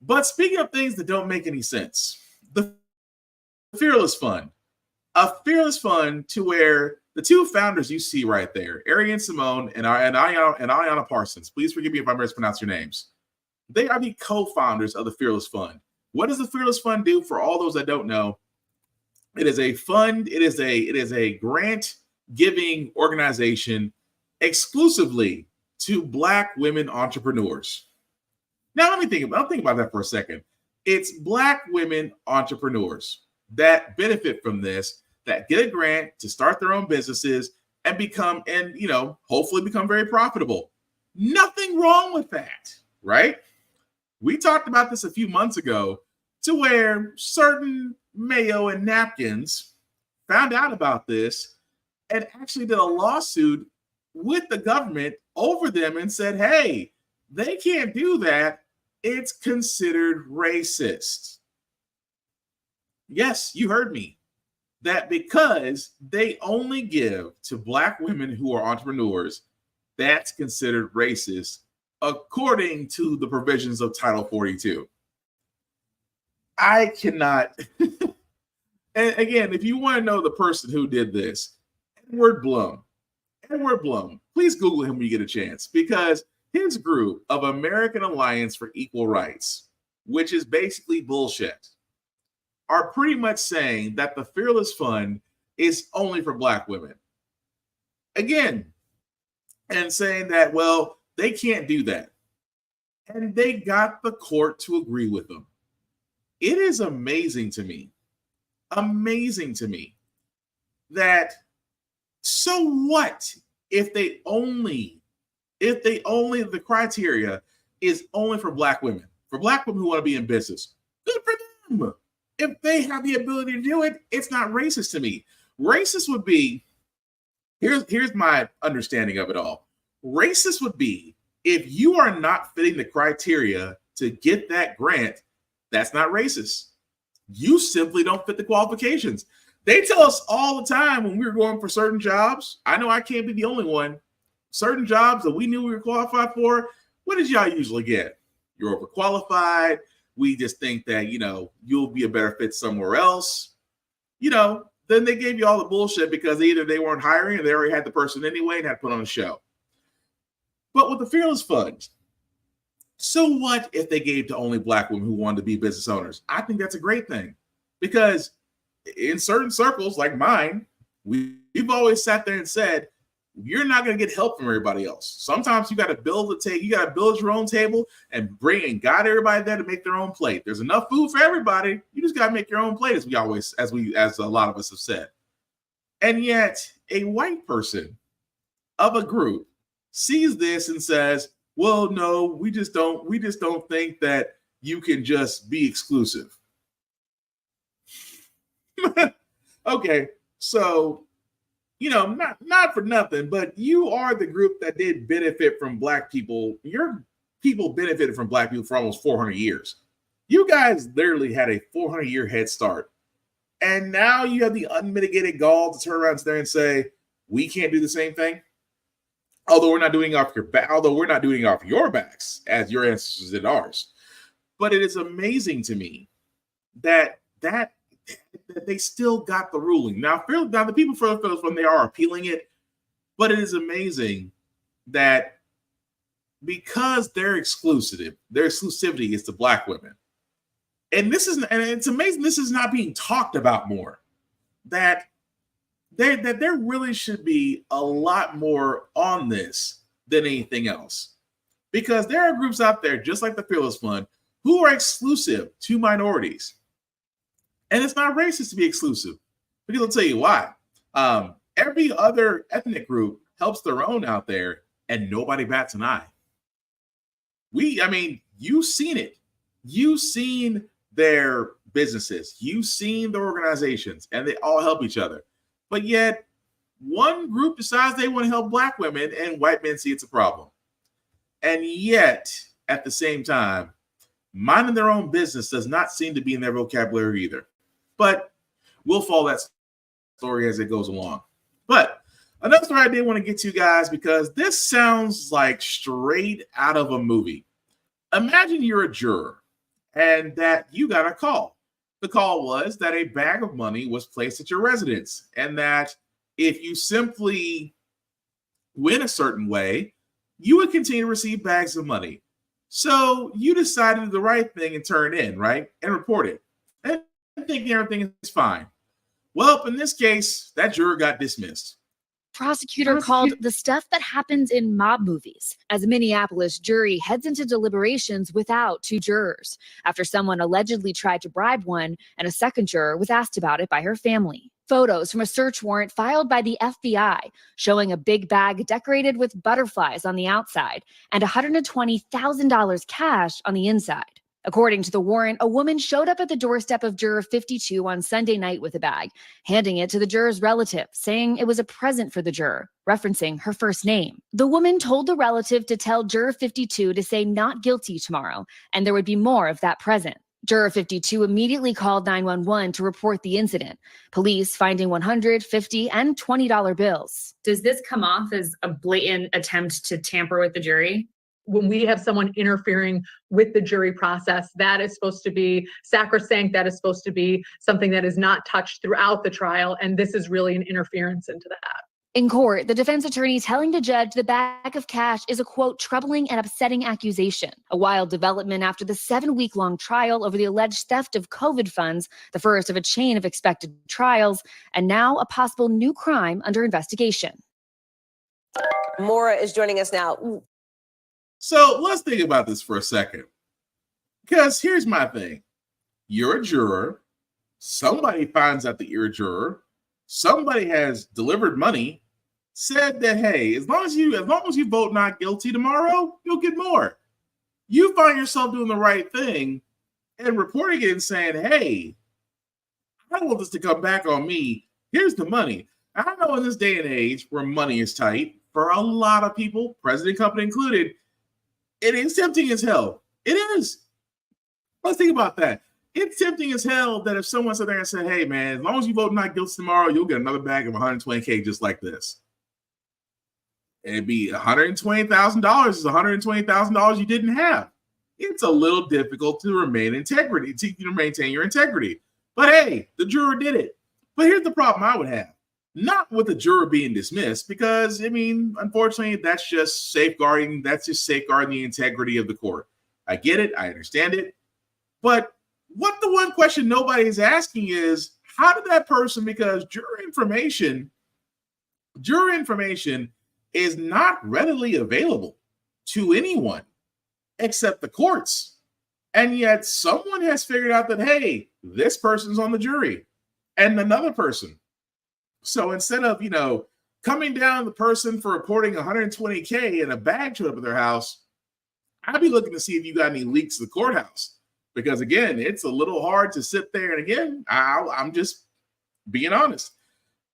But speaking of things that don't make any sense, the Fearless Fund. A Fearless Fund to where the two founders you see right there, Ariane Simone and Ayanna Parsons, please forgive me if I mispronounce your names. They are the co-founders of the Fearless Fund. What does the Fearless Fund do for all those that don't know? It is a fund. It is a grant-giving organization exclusively to Black women entrepreneurs. Now, let me think about that for a second. It's Black women entrepreneurs that benefit from this, that get a grant to start their own businesses and hopefully become very profitable. Nothing wrong with that, right? We talked about this a few months ago to where certain mayo and napkins found out about this and actually did a lawsuit with the government over them and said, hey, they can't do that. It's considered racist. Yes, you heard me. That because they only give to Black women who are entrepreneurs, that's considered racist according to the provisions of Title 42. I cannot. And again, if you want to know the person who did this, Edward Blum, please Google him when you get a chance, because his group of American Alliance for Equal Rights, which is basically bullshit, are pretty much saying that the Fearless Fund is only for Black women. Again, and saying that, well, they can't do that. And they got the court to agree with them. It is amazing to me that, so what if the criteria is only for Black women who want to be in business? Good for them. If they have the ability to do it, it's not racist to me. Racist would be, here's my understanding of it all. Racist would be if you are not fitting the criteria to get that grant, that's not racist. You simply don't fit the qualifications. They tell us all the time when we were going for certain jobs. I know I can't be the only one. Certain jobs that we knew we were qualified for, what did y'all usually get? You're overqualified. We just think that, you'll be a better fit somewhere else. Then they gave you all the bullshit because either they weren't hiring or they already had the person anyway and had to put on a show. But with the Fearless Fund, so what if they gave to only Black women who wanted to be business owners? I think that's a great thing, because in certain circles like mine, we've always sat there and said, you're not going to get help from everybody else. Sometimes you got to build a table. You got to build your own table and bring and guide everybody there to make their own plate. There's enough food for everybody. You just got to make your own plate, as a lot of us have said. And yet, a white person of a group sees this and says, "Well, no, we just don't think that you can just be exclusive." Okay, so not for nothing, but you are the group that did benefit from black people. Your people benefited from black people for almost 400 years. You guys literally had a 400-year head start. And now you have the unmitigated gall to turn around there and say, we can't do the same thing. Although we're not doing it off your backs as your ancestors did ours. But it is amazing to me that they still got the ruling. Now the people from they are appealing it, but it is amazing that because their exclusivity is to black women. And it's amazing this is not being talked about more. That there really should be a lot more on this than anything else. Because there are groups out there, just like the Fearless Fund, who are exclusive to minorities. And it's not racist to be exclusive. Because I'll tell you why. Every other ethnic group helps their own out there, and nobody bats an eye. You've seen it. You've seen their businesses. You've seen their organizations, and they all help each other. But yet, one group decides they want to help black women, and white men see it's a problem. And yet, at the same time, minding their own business does not seem to be in their vocabulary either. But we'll follow that story as it goes along. But another story I did want to get to, guys, because this sounds like straight out of a movie. Imagine you're a juror and that you got a call. The call was that a bag of money was placed at your residence, and that if you simply win a certain way, you would continue to receive bags of money. So you decided to do the right thing and turn it in, right? And report it. And thinking everything is fine. Well, in this case, that juror got dismissed. Prosecutor called the stuff that happens in mob movies as a Minneapolis jury heads into deliberations without two jurors after someone allegedly tried to bribe one and a second juror was asked about it by her family. Photos from a search warrant filed by the FBI showing a big bag decorated with butterflies on the outside and $120,000 cash on the inside. According to the warrant, a woman showed up at the doorstep of Juror 52 on Sunday night with a bag, handing it to the juror's relative, saying it was a present for the juror, referencing her first name. The woman told the relative to tell Juror 52 to say not guilty tomorrow, and there would be more of that present. Juror 52 immediately called 911 to report the incident. Police finding $100, $50, and $20 bills. Does this come off as a blatant attempt to tamper with the jury? When we have someone interfering with the jury process, that is supposed to be sacrosanct. That is supposed to be something that is not touched throughout the trial. And this is really an interference into that. In court, the defense attorney telling the judge the bag of cash is a, quote, troubling and upsetting accusation. A wild development after the 7-week-long trial over the alleged theft of COVID funds, the first of a chain of expected trials, and now a possible new crime under investigation. Maura is joining us now. So let's think about this for a second. Because here's my thing. You're a juror. Somebody finds out that you're a juror. Somebody has delivered money, said that, hey, as long as you vote not guilty tomorrow, you'll get more. You find yourself doing the right thing and reporting it and saying, hey, I don't want this to come back on me. Here's the money. I know in this day and age where money is tight, for a lot of people, President Company included, it is tempting as hell. It is. Let's think about that. It's tempting as hell that if someone sat there and said, hey, man, as long as you vote not guilty tomorrow, you'll get another bag of $120K just like this. It'd be $120,000 is $120,000 you didn't have. It's a little difficult to maintain your integrity. But hey, the juror did it. But here's the problem I would have. Not with the juror being dismissed, because, unfortunately, that's just safeguarding the integrity of the court. I get it. I understand it. But what the one question nobody is asking is, how did that person, because juror information is not readily available to anyone except the courts. And yet someone has figured out that, hey, this person's on the jury and another person. So instead of, coming down the person for reporting 120K and a bag showed up at their house, I'd be looking to see if you got any leaks to the courthouse. Because again, it's a little hard to sit there. And again, I'm just being honest.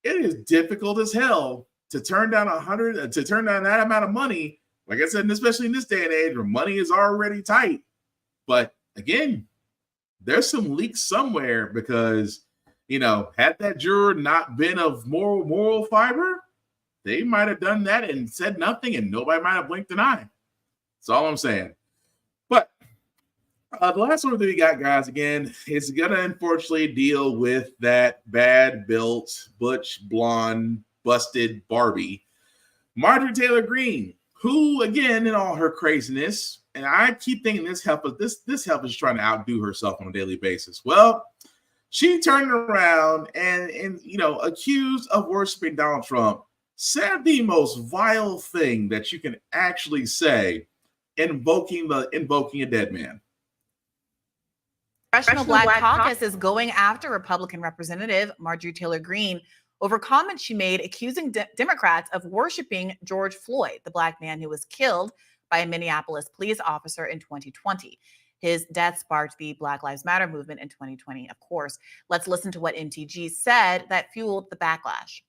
It is difficult as hell to turn down that amount of money. Like I said, especially in this day and age where money is already tight. But again, there's some leaks somewhere because, had that juror not been of moral fiber, they might have done that and said nothing and nobody might have blinked an eye. That's all I'm saying. But the last one that we got, guys, again, is going to unfortunately deal with that bad-built, butch, blonde, busted Barbie, Marjorie Taylor Greene, who, again, in all her craziness, and I keep thinking this help is trying to outdo herself on a daily basis. Well, she turned around and accused of worshiping Donald Trump, said the most vile thing that you can actually say, invoking a dead man. Congressional Black Caucus is going after Republican Representative Marjorie Taylor Greene over comments she made accusing Democrats of worshiping George Floyd, the Black man who was killed by a Minneapolis police officer in 2020. His death sparked the Black Lives Matter movement in 2020, of course. Let's listen to what MTG said that fueled the backlash.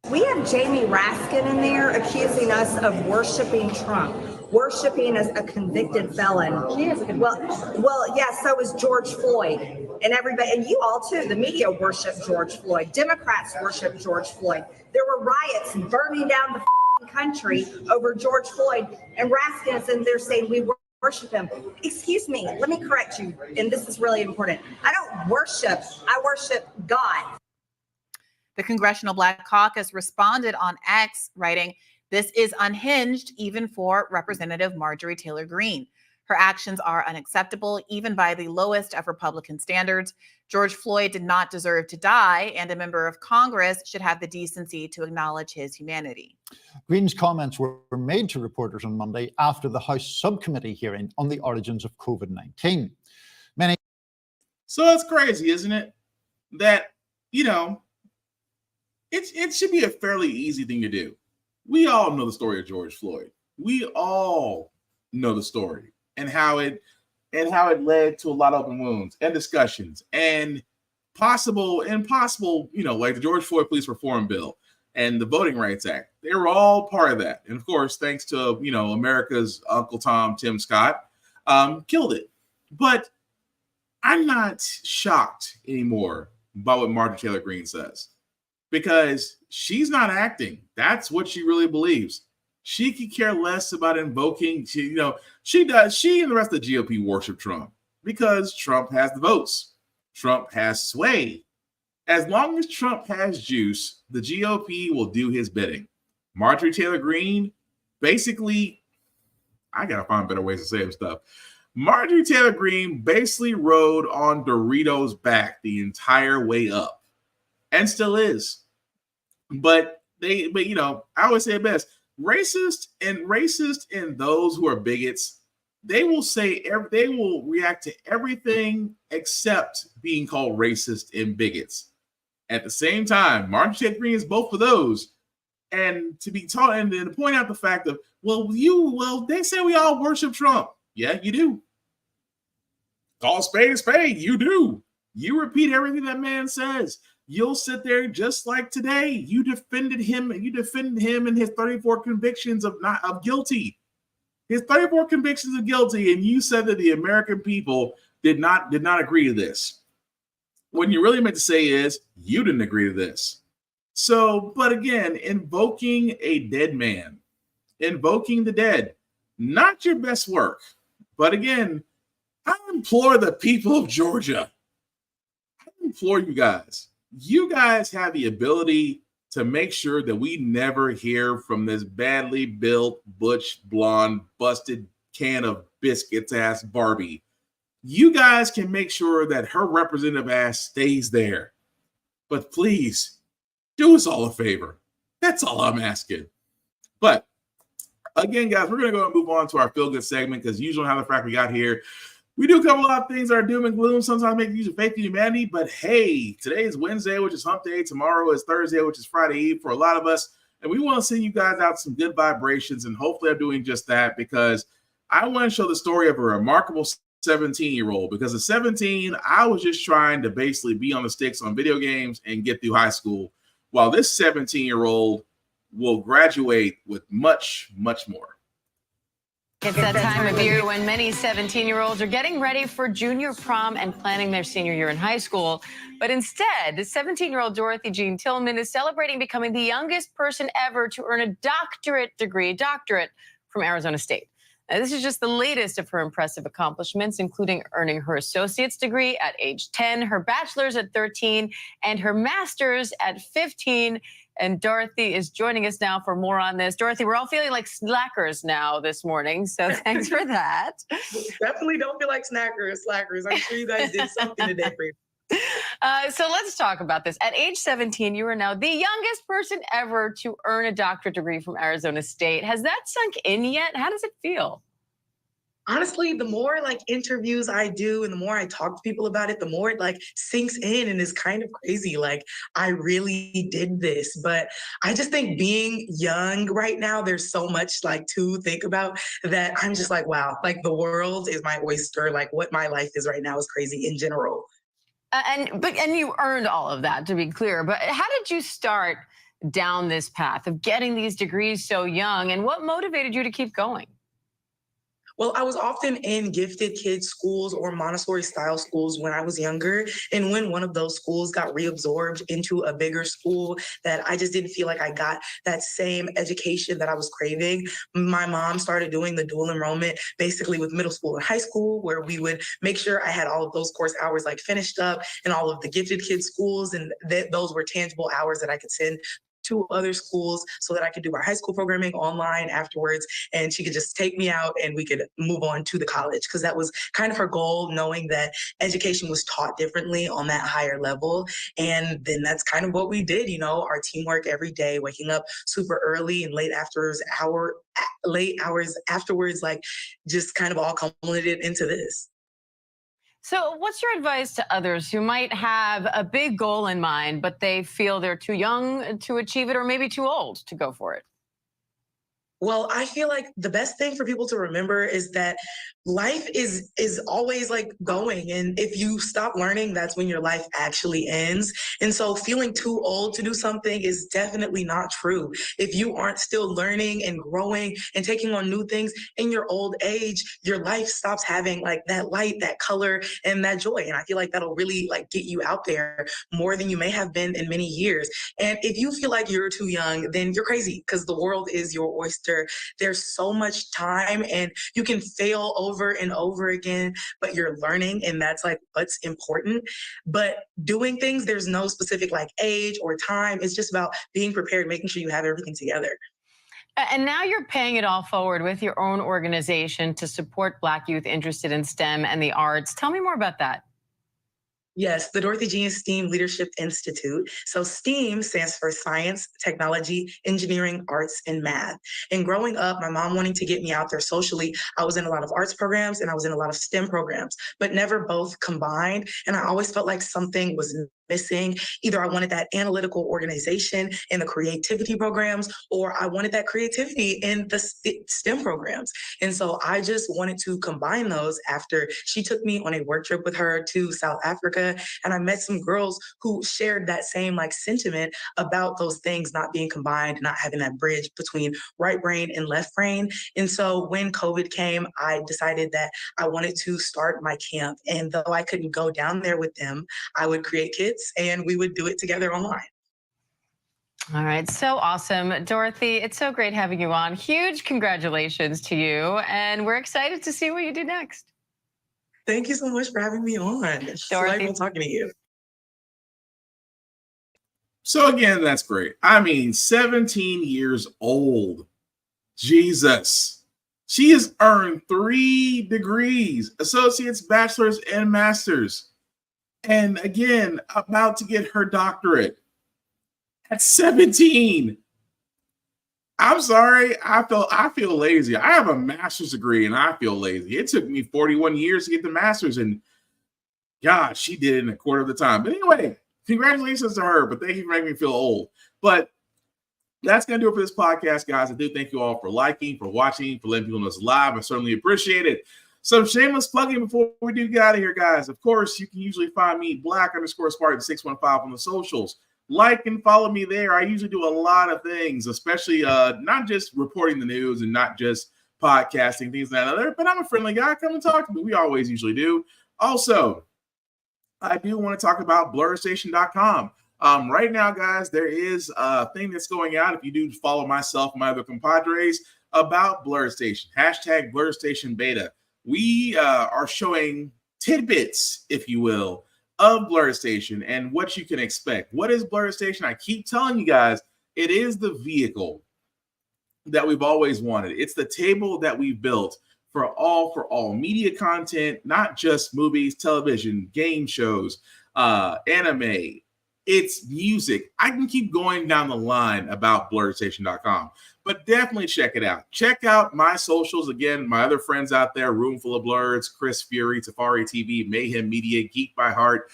We have Jamie Raskin in there accusing us of worshiping Trump, worshiping as a convicted felon. Well, yeah, so is George Floyd. And everybody, and you all too, the media worship George Floyd. Democrats worship George Floyd. There were riots burning down the country over George Floyd, and Raskin is in there saying we worship him. Excuse me, let me correct you, and this is really important. I don't worship, I worship God. The Congressional Black Caucus responded on X, writing, "This is unhinged even for Representative Marjorie Taylor Greene. Her actions are unacceptable, even by the lowest of Republican standards. George Floyd did not deserve to die, and a member of Congress should have the decency to acknowledge his humanity." Greene's comments were made to reporters on Monday after the House subcommittee hearing on the origins of COVID-19. So it's crazy, isn't it? That, it should be a fairly easy thing to do. We all know the story of George Floyd. We all know the story and how it led to a lot of open wounds and discussions and possible, like the George Floyd Police Reform Bill and the Voting Rights Act. They were all part of that. And of course, thanks to, America's Uncle Tom, Tim Scott, killed it. But I'm not shocked anymore by what Marjorie Taylor Greene says, because she's not acting. That's what she really believes. She could care less about invoking. She and the rest of the GOP worship Trump because Trump has the votes. Trump has sway. As long as Trump has juice, the GOP will do his bidding. Marjorie Taylor Greene, basically, I gotta find better ways to say stuff. Marjorie Taylor Greene basically rode on Doritos' back the entire way up, and still is. But I always say it best: racist and those who are bigots, they will react to everything except being called racist and bigots. At the same time, Marjorie Taylor Greene is both of those. And to be taught and to point out the fact of, they say we all worship Trump. Yeah, you do. Call a spade, you do. You repeat everything that man says. You'll sit there just like today. You defended him and his 34 convictions of guilty. His 34 convictions of guilty, and you said that the American people did not agree to this. What you really meant to say is you didn't agree to this. So, but again, invoking a dead man, invoking the dead, not your best work. But again, I implore the people of Georgia, I implore you guys have the ability to make sure that we never hear from this badly built, butch, blonde, busted can of biscuits ass Barbie. You guys can make sure that her representative ass stays there. But please, do us all a favor. That's all I'm asking. But Again, guys, we're going to go and move on to our feel-good segment because usually how the Frack We Got Here, we do cover a lot of things that are doom and gloom, sometimes make use of faith in humanity, but hey, today is Wednesday, which is hump day. Tomorrow is Thursday, which is Friday Eve for a lot of us, and we want to send you guys out some good vibrations, and hopefully I'm doing just that because I want to show the story of a remarkable 17-year-old because at 17, I was just trying to basically be on the sticks on video games and get through high school, while this 17-year-old will graduate with much, much more. It's that time of year when many 17-year-olds are getting ready for junior prom and planning their senior year in high school. But instead, 17-year-old Dorothy Jean Tillman is celebrating becoming the youngest person ever to earn a doctorate from Arizona State. Now, this is just the latest of her impressive accomplishments, including earning her associate's degree at age 10, her bachelor's at 13, and her master's at 15. And Dorothy is joining us now for more on this. Dorothy, we're all feeling like slackers now this morning, so thanks for that. Definitely don't feel like slackers. I'm sure you guys did something today for you. So let's talk about this. At age 17, you are now the youngest person ever to earn a doctorate degree from Arizona State. Has that sunk in yet? How does it feel? Honestly, the more like interviews I do and the more I talk to people about it, the more it like sinks in and is kind of crazy. Like I really did this, but I just think being young right now, there's so much like to think about that I'm just like, wow, like the world is my oyster. Like what my life is right now is crazy in general. And you earned all of that, to be clear. But how did you start down this path of getting these degrees so young, and what motivated you to keep going? Well, I was often in gifted kids schools or Montessori style schools when I was younger. And when one of those schools got reabsorbed into a bigger school that I just didn't feel like I got that same education that I was craving, my mom started doing the dual enrollment basically with middle school and high school, where we would make sure I had all of those course hours like finished up in all of the gifted kids schools. And those were tangible hours that I could send to other schools so that I could do my high school programming online afterwards. And she could just take me out and we could move on to the college, because that was kind of her goal, knowing that education was taught differently on that higher level. And then that's kind of what we did, you know, our teamwork every day, waking up super early and late hours afterwards, like just kind of all culminated into this. So what's your advice to others who might have a big goal in mind, but they feel they're too young to achieve it or maybe too old to go for it? Well, I feel like the best thing for people to remember is that life is always like going. And if you stop learning, that's when your life actually ends. And so feeling too old to do something is definitely not true. If you aren't still learning and growing and taking on new things in your old age, your life stops having like that light, that color, and that joy. And I feel like that'll really like get you out there more than you may have been in many years. And if you feel like you're too young, then you're crazy, because the world is your oyster. There's so much time and you can fail over and over again, but you're learning, and that's like what's important. But doing things, there's no specific like age or time. It's just about being prepared, making sure you have everything together. And now you're paying it all forward with your own organization to support Black youth interested in STEM and the arts. Tell me more about that. Yes, the Dorothy Jean STEAM Leadership Institute. So STEAM stands for science, technology, engineering, arts, and math. And growing up, my mom wanting to get me out there socially, I was in a lot of arts programs and I was in a lot of STEM programs, but never both combined. And I always felt like something was missing. Either I wanted that analytical organization in the creativity programs, or I wanted that creativity in the STEM programs. And so I just wanted to combine those after she took me on a work trip with her to South Africa. And I met some girls who shared that same like sentiment about those things not being combined, not having that bridge between right brain and left brain. And so when COVID came, I decided that I wanted to start my camp. And though I couldn't go down there with them, I would create kits and we would do it together online. All right, so awesome. Dorothy, it's so great having you on. Huge congratulations to you, and we're excited to see what you do next. Thank you so much for having me on. It's delightful talking to you. So again, that's great. I mean, 17 years old. Jesus. She has earned 3 degrees, associates, bachelor's, and master's. And again, about to get her doctorate at 17. I'm sorry. I feel lazy. I have a master's degree and I feel lazy. It took me 41 years to get the master's, and God, she did it in a quarter of the time. But anyway, congratulations to her. But thank you for making me feel old. But that's going to do it for this podcast, guys. I do thank you all for liking, for watching, for letting people know it's live. I certainly appreciate it. Some shameless plugging before we do get out of here, guys. Of course, you can usually find me, Black_Spartan615 on the socials. Like and follow me there. I usually do a lot of things, especially not just reporting the news and not just podcasting, things like that. But I'm a friendly guy. Come and talk to me. We always usually do. Also, I do want to talk about BlurStation.com. Right now, guys, there is a thing that's going out. If you do follow myself, my other compadres, about BlurStation, hashtag BlurStation Beta. We are showing tidbits, if you will, of BlurStation and what you can expect. What is BlurStation? I keep telling you guys, it is the vehicle that we've always wanted. It's the table that we built for all media content, not just movies, television, game shows, anime. It's music. I can keep going down the line about BlurStation.com, but definitely check it out. Check out my socials. Again, my other friends out there, Roomful of Blurs, Chris Fury, Tafari TV, Mayhem Media, Geek by Heart,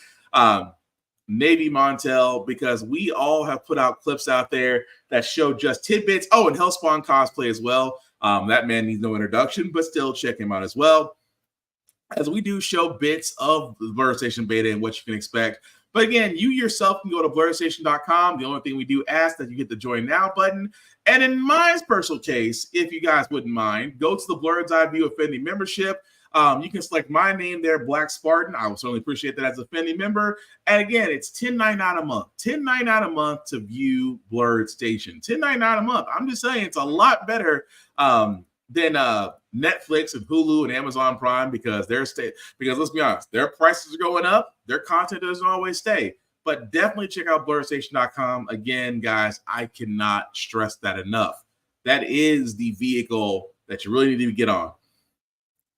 Navy Montel, because we all have put out clips out there that show just tidbits. Oh, and Hellspawn Cosplay as well. That man needs no introduction, but still check him out as well, as we do show bits of the BlurStation Beta and what you can expect. But again, you yourself can go to BlurStation.com. The only thing we do ask that you get the Join Now button. And in my personal case, if you guys wouldn't mind, go to the Blurred's Eye View Affinity membership. You can select my name there, Black Spartan. I would certainly appreciate that as a Affinity member. And again, it's $10.99 a month. $10.99 a month to view Blurred Station. $10.99 a month. I'm just saying it's a lot better than Netflix and Hulu and Amazon Prime, because let's be honest, their prices are going up. Their content doesn't always stay. But definitely check out BlurStation.com. Again, guys, I cannot stress that enough. That is the vehicle that you really need to get on.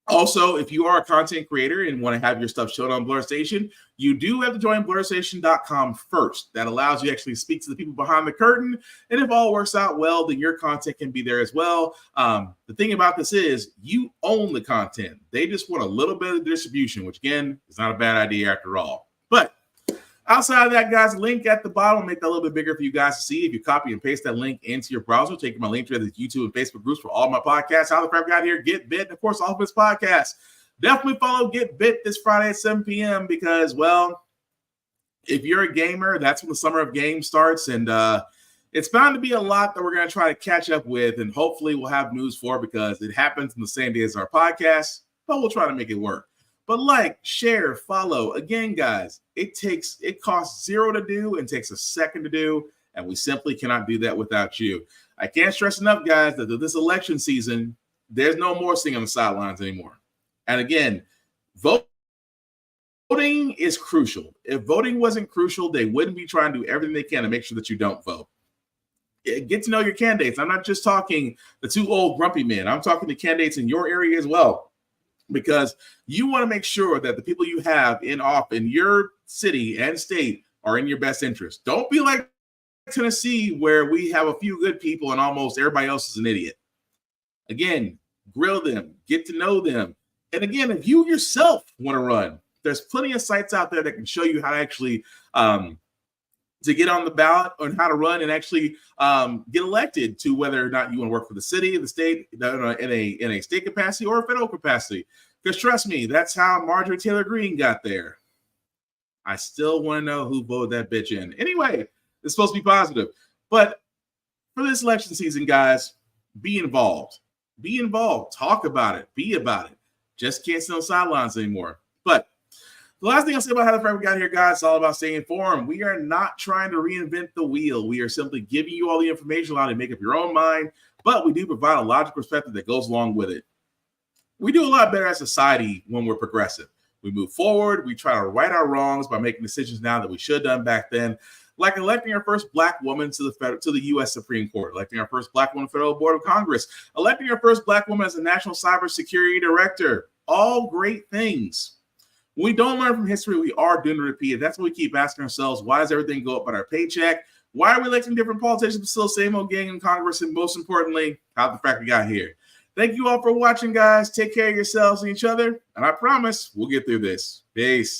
Also, if you are a content creator and want to have your stuff shown on BlurStation, you do have to join BlurStation.com first. That allows you to actually speak to the people behind the curtain. And if all works out well, then your content can be there as well. The thing about this is you own the content. They just want a little bit of distribution, which again is not a bad idea after all. But outside of that, guys, link at the bottom, make that a little bit bigger for you guys to see. If you copy and paste that link into your browser, taking my link to the YouTube and Facebook groups for all my podcasts, How the Frack We Got Here, Get Bit, and of course, all of his podcasts. Definitely follow Get Bit this Friday at 7 p.m. because, well, if you're a gamer, that's when the summer of games starts, and it's bound to be a lot that we're going to try to catch up with, and hopefully we'll have news for, because it happens on the same day as our podcast, but we'll try to make it work. But like, share, follow. Again, guys, it costs zero to do and takes a second to do, and we simply cannot do that without you. I can't stress enough, guys, that this election season, there's no more sitting on the sidelines anymore. And again, voting is crucial. If voting wasn't crucial, they wouldn't be trying to do everything they can to make sure that you don't vote. Get to know your candidates. I'm not just talking the two old grumpy men. I'm talking the candidates in your area as well, because you want to make sure that the people you have in your city and state are in your best interest. Don't be like Tennessee, where we have a few good people and almost everybody else is an idiot. Again, grill them, get to know them. And again, if you yourself want to run, there's plenty of sites out there that can show you how to actually to get on the ballot on how to run and actually get elected to whether or not you want to work for the city, the state, in a state capacity or a federal capacity. Because trust me, that's how Marjorie Taylor Greene got there. I still want to know who voted that bitch in. Anyway, it's supposed to be positive. But for this election season, guys, be involved. Be involved. Talk about it. Be about it. Just can't sit on the sidelines anymore. But the last thing I'll say about How the Frack We Got Here, guys, it's all about staying informed. We are not trying to reinvent the wheel. We are simply giving you all the information on how to make up your own mind, but we do provide a logical perspective that goes along with it. We do a lot better as a society when we're progressive. We move forward. We try to right our wrongs by making decisions now that we should have done back then, like electing our first Black woman to the U.S. Supreme Court, electing our first Black woman to the Federal Board of Congress, electing our first Black woman as the National Cybersecurity Director. All great things. When we don't learn from history, we are doomed to repeat it. That's what we keep asking ourselves. Why does everything go up but our paycheck? Why are we electing different politicians but still same old gang in Congress? And most importantly, how the Frack We Got Here. Thank you all for watching, guys. Take care of yourselves and each other. And I promise we'll get through this. Peace.